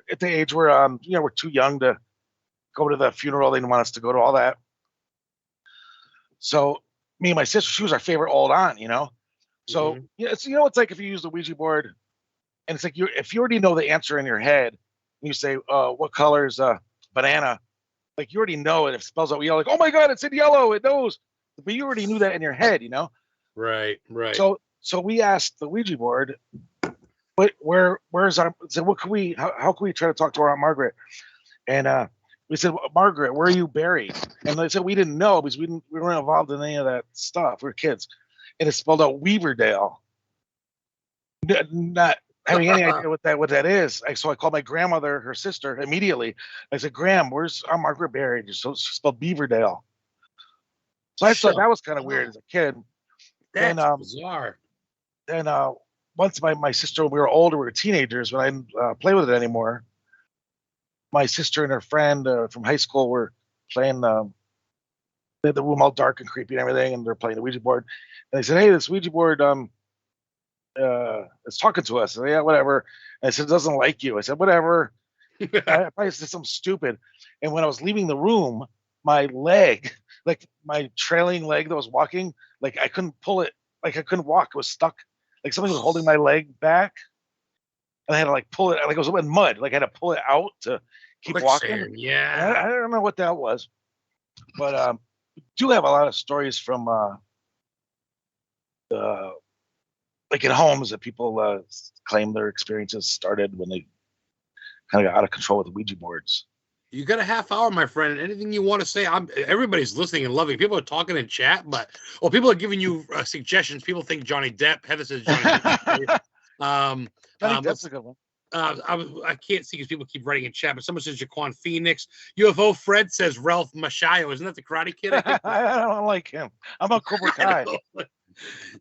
at the age where we're too young to go to the funeral. They didn't want us to go to all that. So me and my sister, she was our favorite old aunt, So it's it's like if you use the Ouija board, and it's like if you already know the answer in your head, and you say, "What color is banana?" Like you already know it. If it spells out yellow, like, "Oh my God, it's in yellow!" It knows, but you already knew that in your head, Right. So we asked the Ouija board, where's our? Said, what can we? How can we try to talk to our Aunt Margaret? And we said, Margaret, where are you buried? And they said we didn't know because we weren't involved in any of that stuff. We were kids, and it spelled out Weaverdale. Not having any idea what that is. So I called my grandmother, her sister, immediately. I said, Gram, where's Aunt Margaret buried? So she spelled Beaverdale. So I thought that was kind of weird as a kid. That's bizarre. And once my sister, when we were older, we were teenagers, when I didn't play with it anymore, my sister and her friend from high school were playing they had the room all dark and creepy and everything, and they're playing the Ouija board. And they said, hey, this Ouija board is talking to us. And yeah, whatever. And I said, it doesn't like you. I said, whatever. I probably said something stupid. And when I was leaving the room, my leg, like my trailing leg that was walking, like I couldn't pull it, like I couldn't walk. It was stuck. Like something was holding my leg back, and I had to like pull it. Like it was in mud. Like I had to pull it out to keep walking. Yeah, I don't know what that was, but we do have a lot of stories from like in homes that people claim their experiences started when they kind of got out of control with the Ouija boards. You got a half hour, my friend. Anything you want to say? Everybody's listening and loving. People are talking in chat, but people are giving you suggestions. People think Johnny Depp. Heather says Johnny Depp. I think that's a good one. I can't see because people keep writing in chat, but someone says Jaquan Phoenix. UFO Fred says Ralph Macchio. Isn't that the Karate Kid? I don't like him. I'm a Cobra Kai.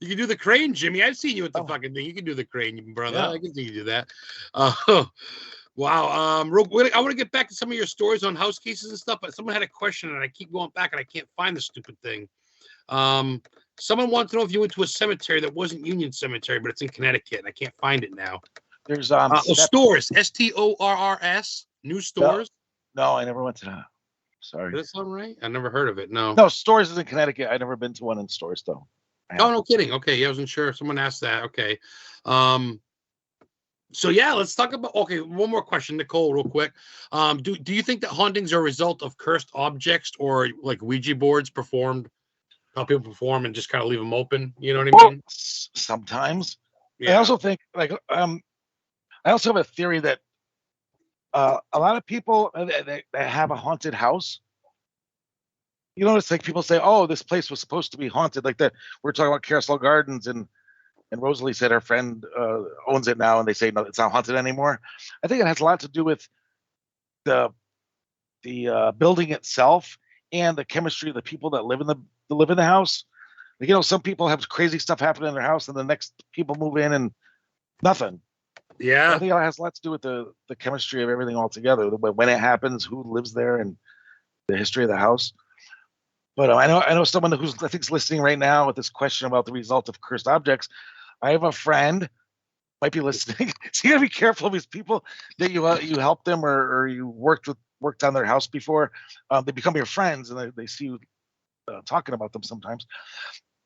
You can do the crane, Jimmy. I've seen you with the fucking thing. You can do the crane, brother. Yeah. I can see you do that. Wow. I want to get back to some of your stories on house cases and stuff, but someone had a question and I keep going back and I can't find the stupid thing. Someone wants to know if you went to a cemetery that wasn't Union Cemetery, but it's in Connecticut and I can't find it now. There's stores, STORRS, new stores. No, I never went to that. Sorry. Is that sound right? I never heard of it. No, stores is in Connecticut. I've never been to one in stores though. Oh, no kidding. Okay, yeah, I wasn't sure. Someone asked that. Okay. So yeah, let's talk about. Okay, one more question, Nicole, real quick. Do you think that hauntings are a result of cursed objects or like Ouija boards performed? How people perform and just kind of leave them open. You know what I mean? Sometimes. Yeah. I also think I also have a theory that a lot of people that have a haunted house. You notice, like people say, "Oh, this place was supposed to be haunted." Like that, we're talking about Carousel Gardens, and Rosalie said her friend owns it now, and they say no, it's not haunted anymore. I think it has a lot to do with the building itself and the chemistry of the people that live in the house. Like, some people have crazy stuff happen in their house, and the next people move in and nothing. Yeah, I think it has a lot to do with the chemistry of everything all together. When it happens, who lives there, and the history of the house. But I know someone who's I think is listening right now with this question about the result of cursed objects. I have a friend might be listening. So you gotta be careful of these people that you help them or you worked on their house before. They become your friends and they see you talking about them sometimes.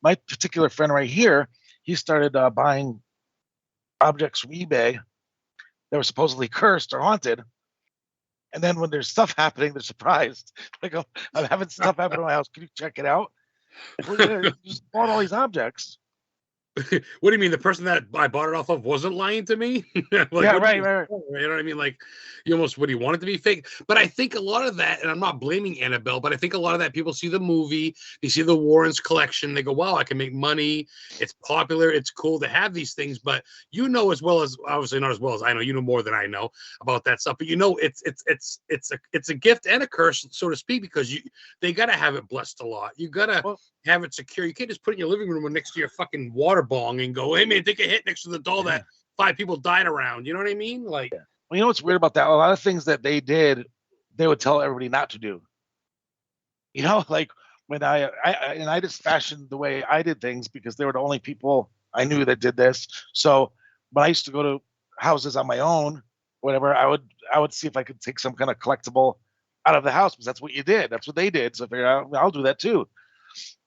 My particular friend right here, he started buying objects from eBay that were supposedly cursed or haunted, And then when there's stuff happening, they're surprised. Like, I'm having stuff happen in my house. Can you check it out? Well, yeah, you just bought all these objects. What do you mean? The person that I bought it off of wasn't lying to me? Like, Yeah, what do right, you, right. you know what I mean? Like, you almost, what do you want it to be fake? But I think a lot of that, and I'm not blaming Annabelle, but I think a lot of that people see the movie, they see the Warrens collection, they go, wow, I can make money. It's popular. It's cool to have these things. But you know, as well as, obviously not as well as I know, you know more than I know about that stuff. But you know, it's a gift and a curse, so to speak, because they got to have it blessed a lot. You got to have it secure. You can't just put it in your living room next to your fucking water bong and go, hey man, take a hit next to the doll that 5 people died around. You know what I mean? Like, well, you know what's weird about that? A lot of things that they did, they would tell everybody not to do. You know, like when I just fashioned the way I did things because they were the only people I knew that did this. So when I used to go to houses on my own, whatever, I would see if I could take some kind of collectible out of the house because that's what you did. That's what they did. So I figured I'll do that too.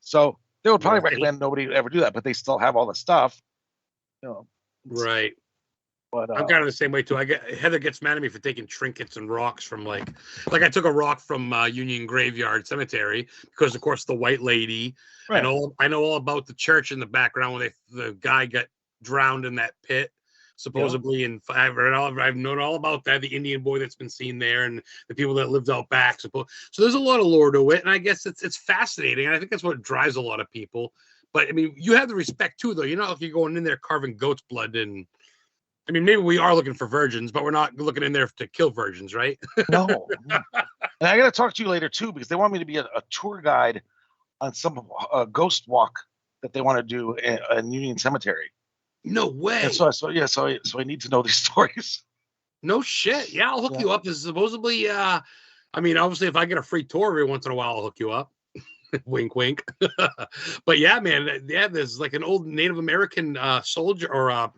So they would probably recommend nobody ever do that, but they still have all the stuff. You know, right. But I'm kind of the same way too. Heather gets mad at me for taking trinkets and rocks from like I took a rock from Union Graveyard Cemetery because of course the White Lady. Right. I know all about the church in the background when the guy got drowned in that pit supposedly, and I've known all about that. The Indian boy that's been seen there, and the people that lived out back. So there's a lot of lore to it, and I guess it's fascinating. And I think that's what drives a lot of people. But I mean, you have the respect too, though. You're not like you're going in there carving goat's blood and. I mean, maybe we are looking for virgins, but we're not looking in there to kill virgins, right? No. And I got to talk to you later, too, because they want me to be a tour guide on some ghost walk that they want to do in Union Cemetery. No way. And so I need to know these stories. No shit. Yeah, I'll hook you up. This is supposedly, I mean, obviously, if I get a free tour every once in a while, I'll hook you up. Wink, wink. But yeah, man, there's like an old Native American soldier or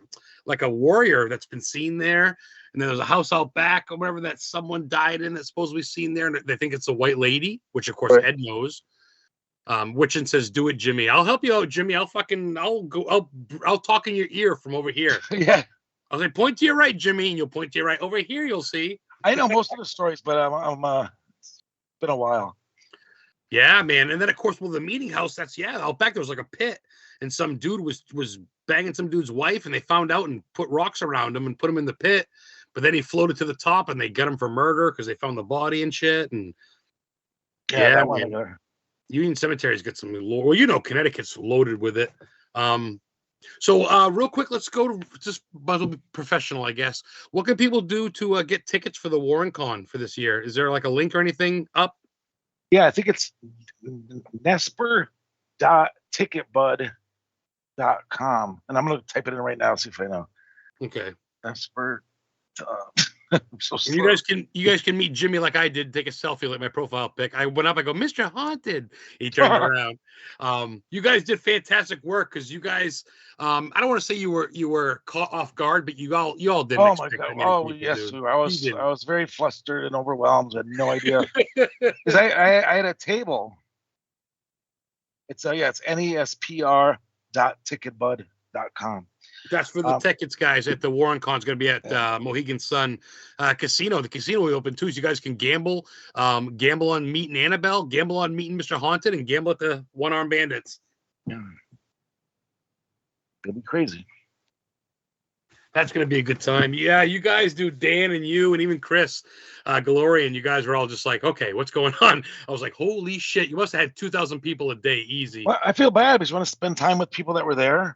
like a warrior that's been seen there, and then there's a house out back or whatever that someone died in that's supposed to be seen there, and they think it's a White Lady, which of course Ed knows. Witchin says, "Do it, Jimmy. I'll help you out, Jimmy. I'll talk in your ear from over here." Yeah. I'll say, point to your right, Jimmy, and you'll point to your right. Over here, you'll see. I know most of the stories, but it's been a while. Yeah, man. And then of course, the meeting house, out back there was like a pit, and some dude was banging some dude's wife, and they found out and put rocks around him and put him in the pit. But then he floated to the top, and they got him for murder because they found the body and shit. And that one man. Union Cemetery's got some lore. Well, you know, Connecticut's loaded with it. So real quick, let's go to just professional, I guess. What can people do to get tickets for the Warren Con for this year? Is there like a link or anything up? Yeah, I think it's nesper.ticketbud.com. And I'm going to type it in right now, see if I know. Okay. Nesper. I'm so you guys can meet Jimmy like I did, take a selfie like my profile pic. I went up, I go, Mr. Haunted. He turned around. You guys did fantastic work because you guys I don't want to say you were caught off guard, but you all did. Oh my God. Oh yes, I was very flustered and overwhelmed. I had no idea. Because I had a table. It's nespr.ticketbud.com. That's for the tickets, guys. At the Warren Con, it's going to be at Mohegan Sun Casino. The casino will open too, so you guys can gamble. Gamble on meeting Annabelle, gamble on meeting Mr. Haunted, and gamble at the One-Armed Bandits. Yeah. It'll be crazy. That's going to be a good time. Yeah, you guys do. Dan and you and even Chris Galorian, you guys were all just like, okay, what's going on? I was like, holy shit, you must have had 2,000 people a day, easy. Well, I feel bad because you want to spend time with people that were there.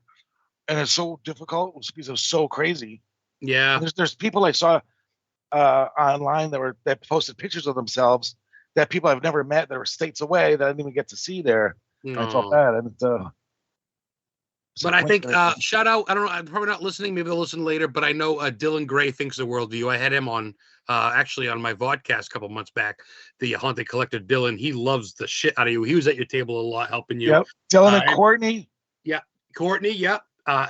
And it's so difficult because it was so crazy. Yeah. There's people I saw online that posted pictures of themselves that people I've never met that were states away that I didn't even get to see there. I felt bad. And but I think shout out. I don't know. I'm probably not listening. Maybe they'll listen later. But I know Dylan Gray thinks the world of you. I had him on actually on my vodcast a couple months back. The Haunted Collector Dylan. He loves the shit out of you. He was at your table a lot, helping you. Yep. Dylan and Courtney. Yeah, Courtney. Yep.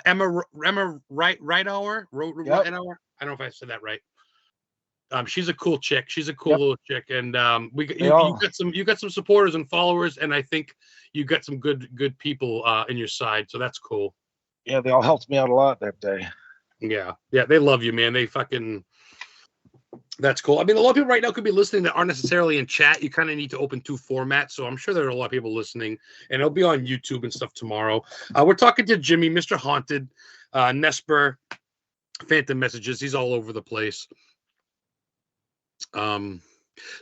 Emma Rightower. I don't know if I said that right. She's a cool chick. She's a cool little chick, and you got some supporters and followers, and I think you got some good people in your side. So that's cool. Yeah, they all helped me out a lot that day. Yeah, they love you, man. They That's cool. I mean, a lot of people right now could be listening that aren't necessarily in chat. You kind of need to open 2 formats. So I'm sure there are a lot of people listening, and it'll be on YouTube and stuff tomorrow. We're talking to Jimmy, Mr. Haunted, Nesper, Phantom Messages. He's all over the place.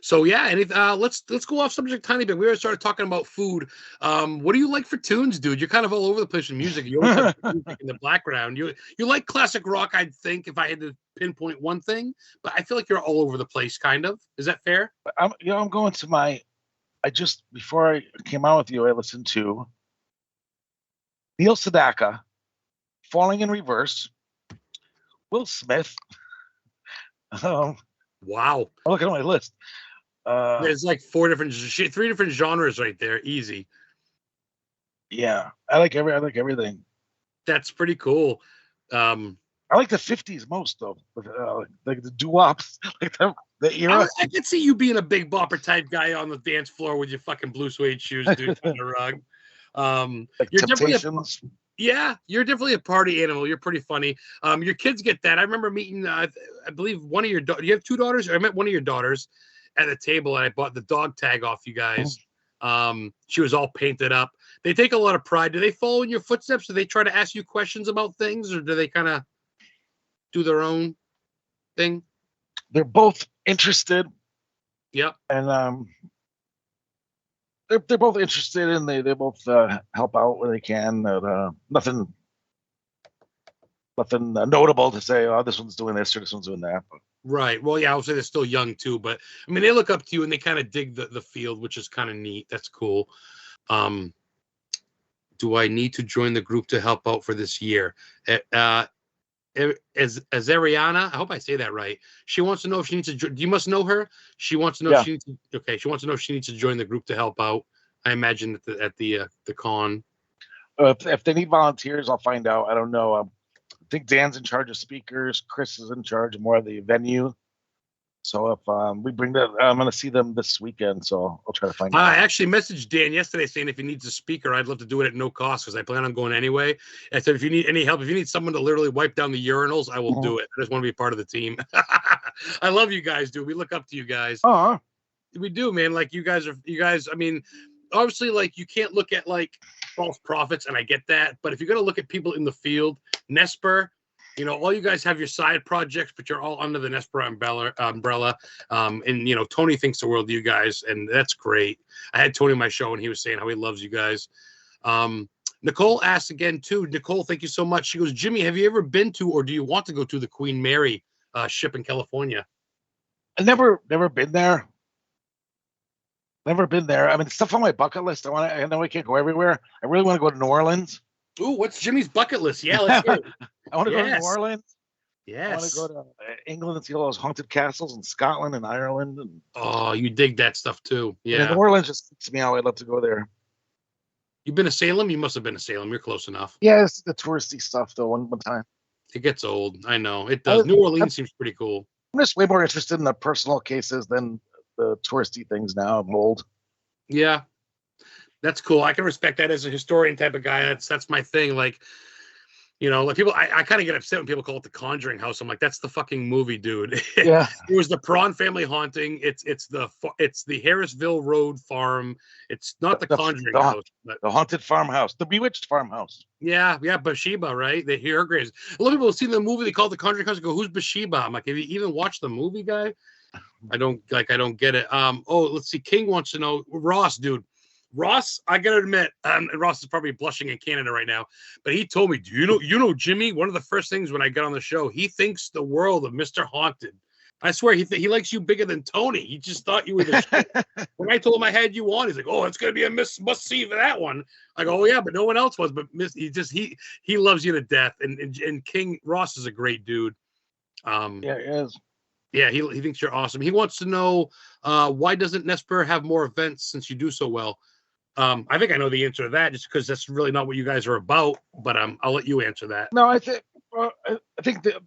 So yeah, and let's go off subject a tiny bit. We already started talking about food. What do you like for tunes, dude? You're kind of all over the place with music. You always have music in the background. You like classic rock, I'd think, if I had to pinpoint one thing, but I feel like you're all over the place, kind of. Is that fair? I'm going to before I came out with you, I listened to Neil Sedaka, Falling in Reverse, Will Smith. Wow. I'm looking at my list. There's like 3 different genres right there. Easy. Yeah, I like everything. That's pretty cool. I like the 50s most though, like the doo-wops, like the era. I could see you being a big bopper type guy on the dance floor with your fucking blue suede shoes, dude, on the rug. Like you're Temptations. You're definitely a party animal. You're pretty funny. Your kids get that. I remember meeting, I believe one of your daughters. You have 2 daughters? I met one of your daughters at the table, and I bought the dog tag off you guys. She was all painted up. They take a lot of pride. Do they follow in your footsteps? Do they try to ask you questions about things, or do they kind of do their own thing? They're both interested. Yep. And they're both interested, and they both help out where they can. Nothing notable to say. Oh, this one's doing this or this one's doing that. But. Right. Well, yeah, I would say they're still young too, but I mean, they look up to you and they kind of dig the field, which is kind of neat. That's cool. Do I need to join the group to help out for this year? As Ariana, I hope I say that right. She wants to know if she needs to. You must know her. She wants to know if she needs to. Okay, she wants to know if she needs to join the group to help out. I imagine at the con. If they need volunteers, I'll find out. I don't know. I think Dan's in charge of speakers. Chris is in charge of more of the venue. So if we bring that, I'm going to see them this weekend. So I'll try to find out. I actually messaged Dan yesterday saying if he needs a speaker, I'd love to do it at no cost because I plan on going anyway. I said if you need any help, if you need someone to literally wipe down the urinals, I will do it. I just want to be part of the team. I love you guys, dude. We look up to you guys. We do, man. Like you guys. I mean, obviously, like you can't look at like false prophets, and I get that. But if you're gonna look at people in the field, Nesper. You know, all you guys have your side projects, but you're all under the Nesper umbrella. And, you know, Tony thinks the world of you guys, and that's great. I had Tony on my show, and he was saying how he loves you guys. Nicole asked again, too. Nicole, thank you so much. She goes, Jimmy, have you ever been to or do you want to go to the Queen Mary ship in California? I've never been there. Never been there. I mean, stuff on my bucket list. I know I can't go everywhere. I really want to go to New Orleans. Ooh, what's Jimmy's bucket list? Yeah, let's hear it. I want to go to New Orleans. Yes. I want to go to England and see all those haunted castles in Scotland and Ireland. Oh, you dig that stuff too. Yeah. New Orleans just freaks me out. I'd love to go there. You've been to Salem? You must have been to Salem. You're close enough. Yeah, it's the touristy stuff though. One time. It gets old. I know. It does. New Orleans seems pretty cool. I'm just way more interested in the personal cases than the touristy things now. I'm old. Yeah. That's cool. I can respect that as a historian type of guy. That's my thing. Like, you know, like people, I kind of get upset when people call it the Conjuring House. I'm like, that's the fucking movie, dude. Yeah. It was the Prawn family haunting. It's the Harrisville Road farm. It's not the Conjuring House, but the haunted farmhouse, the bewitched farmhouse. Yeah, Bathsheba, right? They hear her graves. A lot of people see the movie. They call it the Conjuring House. And go, who's Bathsheba? I'm like, have you even watched the movie, guy? I don't get it. Oh, let's see. King wants to know, Ross, dude. Ross, I gotta admit, Ross is probably blushing in Canada right now, but he told me, do you know Jimmy? One of the first things when I got on the show, he thinks the world of Mr. Haunted. I swear, he likes you bigger than Tony. He just thought you were the shit. When I told him I had you on, he's like, oh, it's gonna be a must see for that one. I go, oh yeah, but no one else was. But he loves you to death, and King Ross is a great dude. Yeah, he is. Yeah, he thinks you're awesome. He wants to know why doesn't Nesper have more events since you do so well? I think I know the answer to that, just because that's really not what you guys are about. But I'll let you answer that. No, I think that,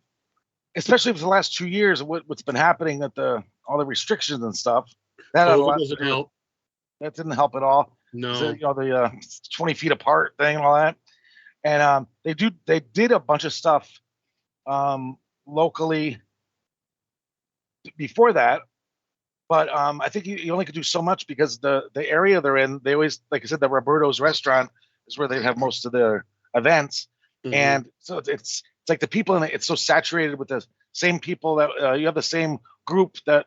especially for the last 2 years, what's been happening at all the restrictions and stuff, that doesn't help. That didn't help at all. No, so, the 20 feet apart thing and all that, and they did a bunch of stuff locally. before that. But I think you only could do so much because the area they're in, they always, like I said, the Roberto's restaurant is where they have most of their events. Mhm. And so it's like the people in it, it's so saturated with the same people that you have the same group that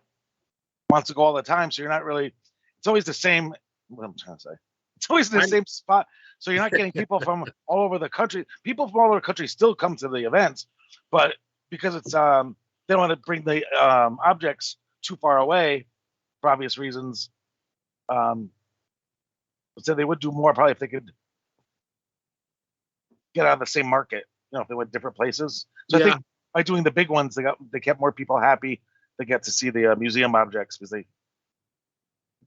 wants to go all the time. So you're not really, it's always the same, what I'm trying to say. It's always the same spot. So you're not getting people from all over the country. People from all over the country still come to the events, but because it's, they don't want to bring the objects too far away for obvious reasons. So they would do more probably if they could get out of the same market, if they went different places. So I think by doing the big ones, they kept more people happy. They get to see the museum objects because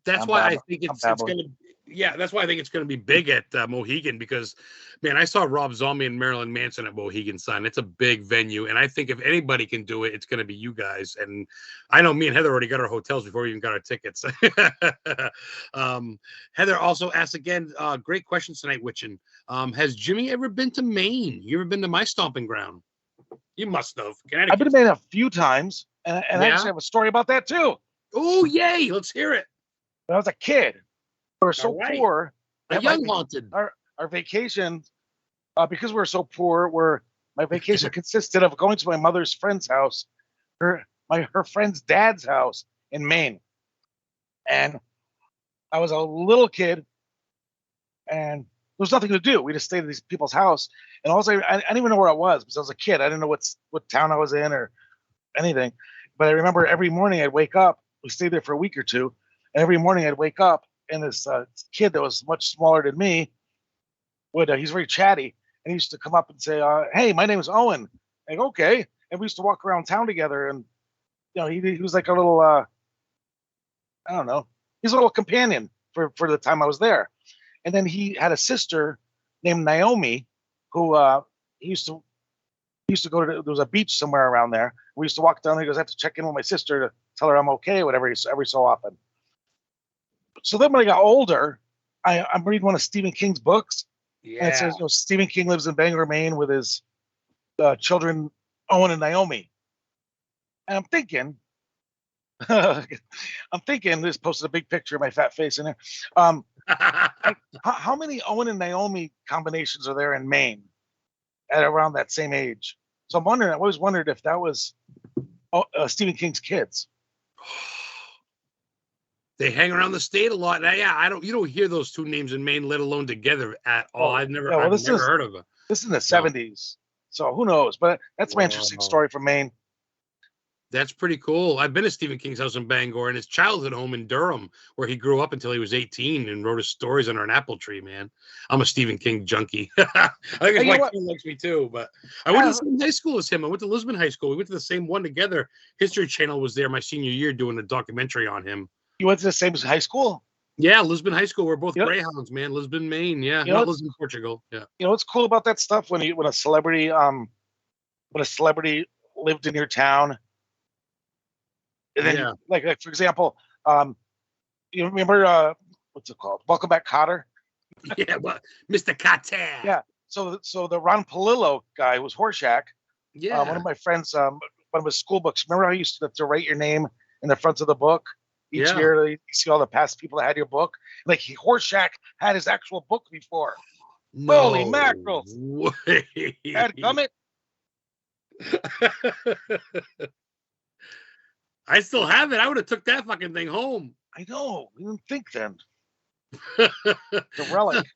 that's why I think it's going to. Yeah, that's why I think it's going to be big at Mohegan because, man, I saw Rob Zombie and Marilyn Manson at Mohegan Sun. It's a big venue, and I think if anybody can do it, it's going to be you guys. And I know me and Heather already got our hotels before we even got our tickets. Heather also asked again, great questions tonight, Witchin. Has Jimmy ever been to Maine? You ever been to my stomping ground? You must have. I've been to Maine a few times, and I actually have a story about that too. Oh, yay! Let's hear it. When I was a kid, we were so poor. A young haunted. Our vacation, because we were so poor, my vacation consisted of going to my mother's friend's house, her friend's dad's house in Maine, and I was a little kid, and there was nothing to do. We just stayed at these people's house, and also I didn't even know where I was because I was a kid. I didn't know what town I was in or anything. But I remember every morning I'd wake up. We stayed there for a week or two, and every morning I'd wake up, and this kid that was much smaller than me he's very chatty, and he used to come up and say, "Hey, my name is Owen." I go, "Okay," and we used to walk around town together, and he was like a little I don't know, he's a little companion for the time I was there. And then he had a sister named Naomi, who he used to go to. There was a beach somewhere around there. We used to walk down there. He goes, "I have to check in with my sister to tell her I'm okay," whatever. Every so often. So then when I got older, I'm reading one of Stephen King's books, and it says, Stephen King lives in Bangor, Maine, with his children Owen and Naomi. And I'm thinking, this posted a big picture of my fat face in there. How many Owen and Naomi combinations are there in Maine at around that same age? So I'm wondering. I always wondered if that was Stephen King's kids. They hang around the state a lot. You don't hear those two names in Maine, let alone together at all. I've never heard of it. This is in the 70s, so who knows? But that's my interesting story from Maine. That's pretty cool. I've been to Stephen King's house in Bangor and his childhood home in Durham, where he grew up until he was 18 and wrote his stories under an apple tree, man. I'm a Stephen King junkie. I think his wife likes me too, but I went to the same high school as him. I went to Lisbon High School. We went to the same one together. History Channel was there my senior year doing a documentary on him. You went to the same high school? Yeah, Lisbon High School. We're both Greyhounds, man. Lisbon, Maine. Yeah, not Lisbon, Portugal. Yeah. You know what's cool about that stuff when a celebrity lived in your town, and then like for example, you remember what's it called? Welcome Back, Kotter. Yeah, but Mr. Kotter. Yeah. So the Ron Palillo guy was Horshack. Yeah. One of my friends, one of his school books. Remember how you used to write your name in the front of the book? Each year, you see all the past people that had your book. Like Horshack had his actual book before. No Holy mackerel! Had gummit. I still have it. I would have took that fucking thing home. I know. You didn't think then. It's a relic.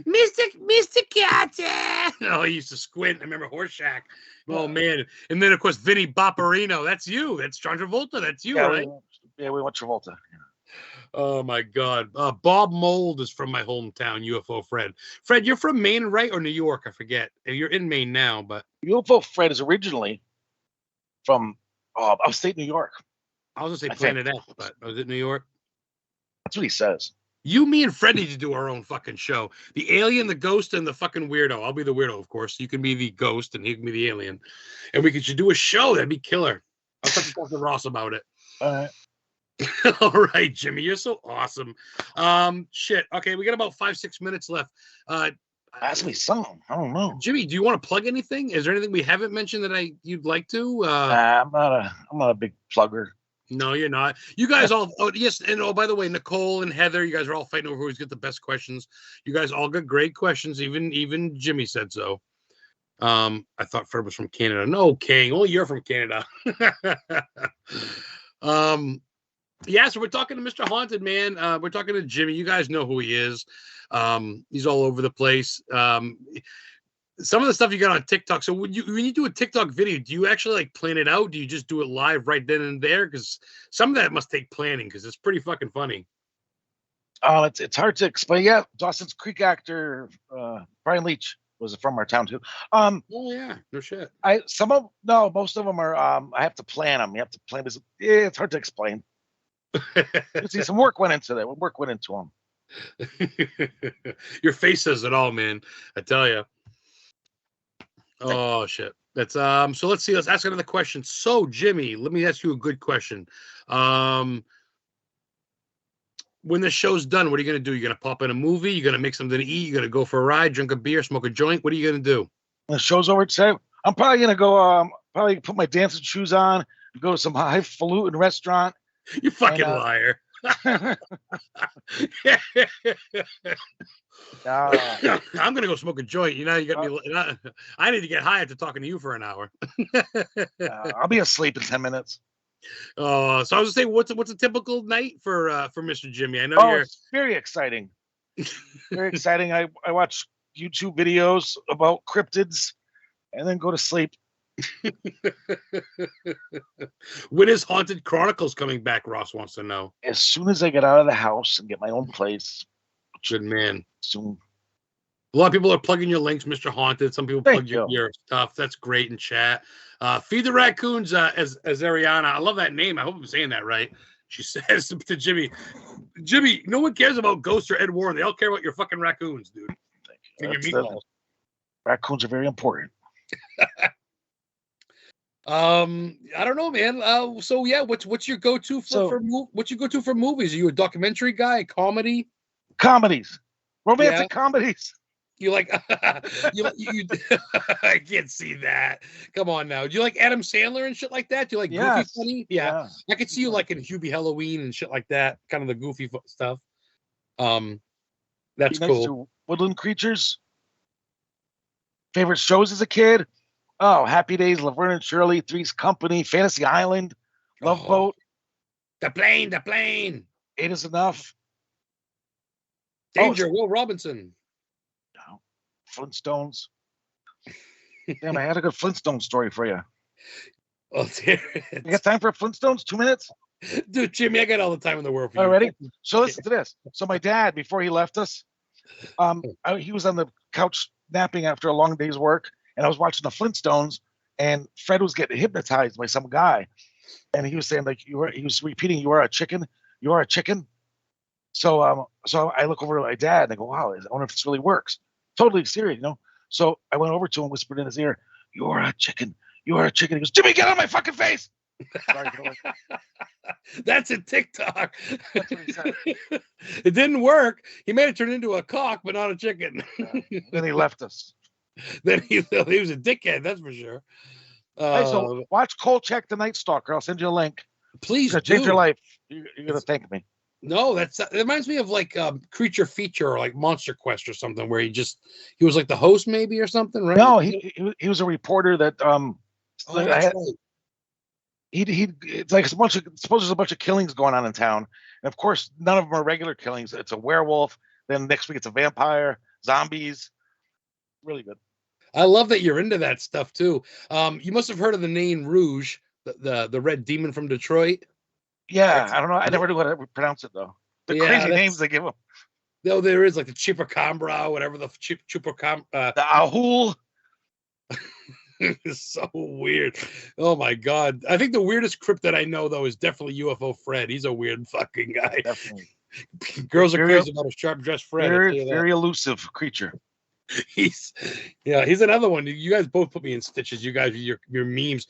Mr. Carter. Oh, he used to squint. I remember Horshack. Oh man! And then of course Vinny Bopperino. That's you. That's John Travolta. That's you, right? We went Travolta. Yeah. Oh my God! Bob Mold is from my hometown. UFO Fred. Fred, you're from Maine, right, or New York? I forget. You're in Maine now, but UFO Fred is originally from upstate New York. I was gonna say Planet F, but was it New York? That's what he says. You, me, and Fred need to do our own fucking show. The alien, the ghost, and the fucking weirdo. I'll be the weirdo, of course. You can be the ghost, and he can be the alien. And we should do a show. That'd be killer. I'll talk to Ross about it. All right. All right, Jimmy. You're so awesome. Shit. Okay, we got about 5-6 minutes left. Ask me something. I don't know. Jimmy, do you want to plug anything? Is there anything we haven't mentioned that you'd like to? I'm not a big plugger. No, you're not. You guys all. Oh, yes, and by the way, Nicole and Heather, you guys are all fighting over who's got the best questions. You guys all got great questions. Even Jimmy said so. I thought Fred was from Canada. No, King. Only you're from Canada. Yeah, so we're talking to Mr. Haunted, man. We're talking to Jimmy. You guys know who he is. He's all over the place. Some of the stuff you got on TikTok. So when you do a TikTok video, do you actually like plan it out? Do you just do it live right then and there? Because some of that must take planning because it's pretty fucking funny. It's hard to explain. Yeah, Dawson's Creek actor Brian Leach was from our town too. Oh yeah, no shit. Most of them are. I have to plan them. You have to plan this. Yeah, it's hard to explain. See, some work went into that. Work went into them. Your face says it all, man. I tell you. Oh shit. That's so let's see. Let's ask another question. So Jimmy, let me ask you a good question. When the show's done, what are you gonna do? You're gonna pop in a movie, you're gonna make something to eat, you're gonna go for a ride, drink a beer, smoke a joint. What are you gonna do? When the show's over today, I'm probably gonna go probably put my dancing shoes on, go to some highfalutin restaurant. You fucking liar. I'm gonna go smoke a joint. You know, you got me. I need to get high after talking to you for an hour. I'll be asleep in 10 minutes. So I was gonna say, what's a typical night for Mr. Jimmy? I know you're. It's very exciting. Very exciting. I watch YouTube videos about cryptids, and then go to sleep. When is Haunted Chronicles coming back? Ross wants to know. As soon as I get out of the house and get my own place. Good man. Soon. A lot of people are plugging your links, Mr. Haunted. Some people plug your stuff. That's great in chat. Feed the raccoons as Ariana. I love that name. I hope I'm saying that right. She says to Jimmy, no one cares about Ghost or Ed Warren. They all care about your fucking raccoons, dude. And your meatballs. Raccoons are very important. I don't know, man. So yeah, what's your go-to for movies? Are you a documentary guy, comedy? Comedies, romantic comedies. You like you I can't see that. Come on now. Do you like Adam Sandler and shit like that? Do you like goofy funny? Yeah. I could see you like in Hubie Halloween and shit like that, kind of the goofy stuff. That's cool. Woodland Creatures. Favorite shows as a kid? Oh, Happy Days, Laverne and Shirley, Three's Company, Fantasy Island, Love Boat. The plane. 8 is Enough. Danger, Will Robinson. Flintstones. Damn, I had a good Flintstone story for you. Oh, dear. You got time for Flintstones? 2 minutes? Dude, Jimmy, I got all the time in the world for you. All ready? So listen to this. So my dad, before he left us, he was on the couch napping after a long day's work, and I was watching the Flintstones, and Fred was getting hypnotized by some guy, and he was saying like he was repeating, "You are a chicken, you are a chicken." So I look over to my dad and I go, "Wow, I wonder if this really works." Totally serious, you know. So I went over to him, whispered in his ear, "You are a chicken, you are a chicken." He goes, "Jimmy, get out of my fucking face!" Sorry, that's a TikTok. That's what he said. It didn't work. He made it turn into a cock, but not a chicken. Then he left us. Then he was a dickhead, that's for sure. Hey, so watch Kolchak the Night Stalker. I'll send you a link. Please do. Change your life. You're gonna thank me. No, it reminds me of like Creature Feature or like Monster Quest or something, where he was like the host maybe or something, right? No, he was a reporter that that's right. It's like suppose there's a bunch of killings going on in town, and of course none of them are regular killings. It's a werewolf. Then next week it's a vampire, zombies. Really good. I love that you're into that stuff too. You must have heard of the name Rouge, the red demon from Detroit. Yeah, I don't know. I never knew how to pronounce it though. The crazy names they give them. No, there is like the Chupacabra, whatever the Chupacabra. The Ahul. It's so weird. Oh my god! I think the weirdest cryptid I know though is definitely UFO Fred. He's a weird fucking guy. Definitely. Girls are crazy about a sharp dressed Fred. Very elusive creature. He's another one. You guys both put me in stitches. You guys, your memes.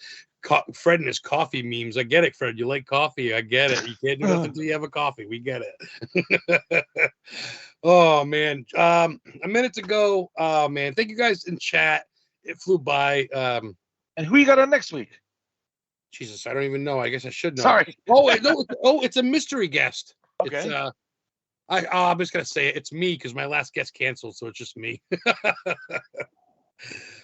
Fred and his coffee memes. I get it, Fred. You like coffee. I get it. You can't do nothing until you have a coffee. We get it. Oh man, a minute to go. Oh man, thank you guys in chat. It flew by. And who you got on next week? Jesus, I don't even know. I guess I should know. Sorry. Oh no. Oh, it's a mystery guest. Okay. It's I'm just gonna say it. It's me because my last guest canceled, so it's just me.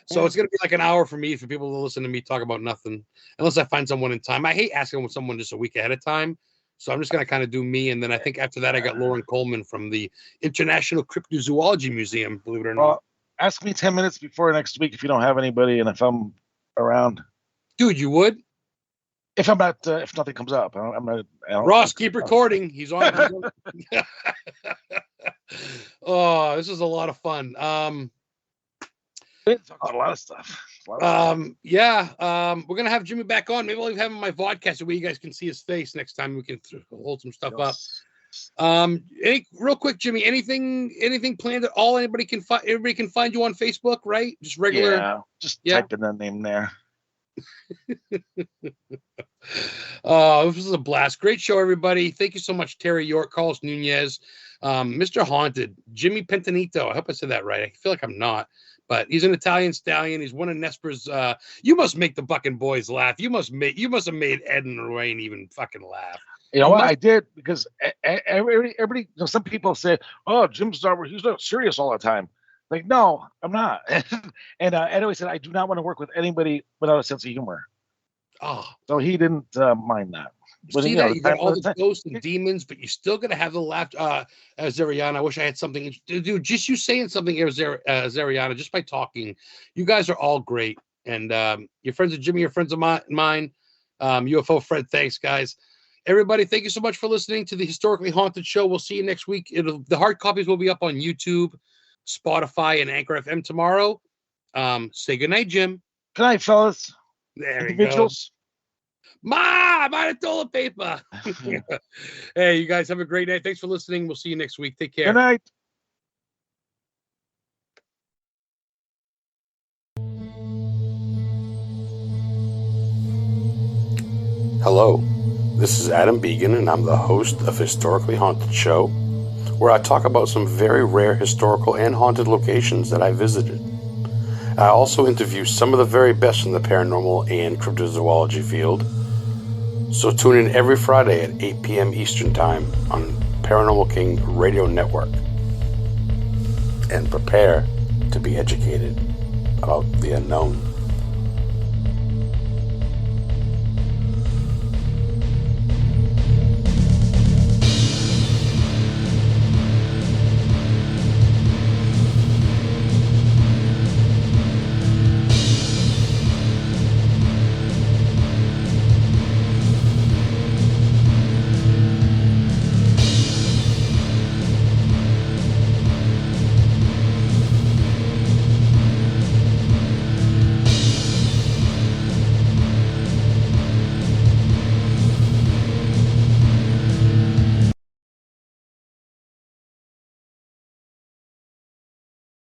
So it's gonna be like an hour for me for people to listen to me talk about nothing, unless I find someone in time. I hate asking someone just a week ahead of time, so I'm just gonna kind of do me, and then I think after that I got Lauren Coleman from the International Cryptozoology Museum. Believe it or not. Well, ask me 10 minutes before next week if you don't have anybody, and if I'm around. Dude, you would? If I'm not, if nothing comes up, I'm not. Ross, keep recording. He's on. Oh, this is a lot of fun. We talk about a lot of stuff. Yeah. We're gonna have Jimmy back on. Maybe we'll have him on my vodcast where you guys can see his face next time. We can hold some stuff up. Real quick, Jimmy. Anything planned at all? Everybody can find you on Facebook, right? Just regular. Yeah. Just type in that name there. This was a blast. Great show, everybody. Thank you so much, Terry York, Carlos Nunez, Mr. Haunted, Jimmy Petonito. I hope I said that right. I feel like I'm not, but he's an Italian stallion. He's one of Nesper's. You must make the Bucking Boys laugh. You must have made Ed and Lorraine even fucking laugh. You know what? I did, because everybody, some people say, "Oh, he's not serious all the time." Like, no, I'm not. And Ed always said, I do not want to work with anybody without a sense of humor. Oh, so he didn't mind that. But, see that you got all the ghosts and demons, but you're still gonna have the laughter. Zariana, I wish I had something. Dude, just you saying something, Zariana, just by talking, you guys are all great. And your friends of Jimmy, your friends of mine, UFO Fred. Thanks, guys. Everybody, thank you so much for listening to the Historically Haunted Show. We'll see you next week. The hard copies will be up on YouTube, Spotify, and Anchor FM tomorrow. Say goodnight, Jim. Good night, fellas. There we go. I'm out of toilet paper. Hey, you guys have a great night. Thanks for listening. We'll see you next week. Take care. Good night. Hello, this is Adam Began, and I'm the host of Historically Haunted Show, where I talk about some very rare historical and haunted locations that I visited. I also interview some of the very best in the paranormal and cryptozoology field. So tune in every Friday at 8 p.m. Eastern Time on Paranormal King Radio Network. And prepare to be educated about the unknown.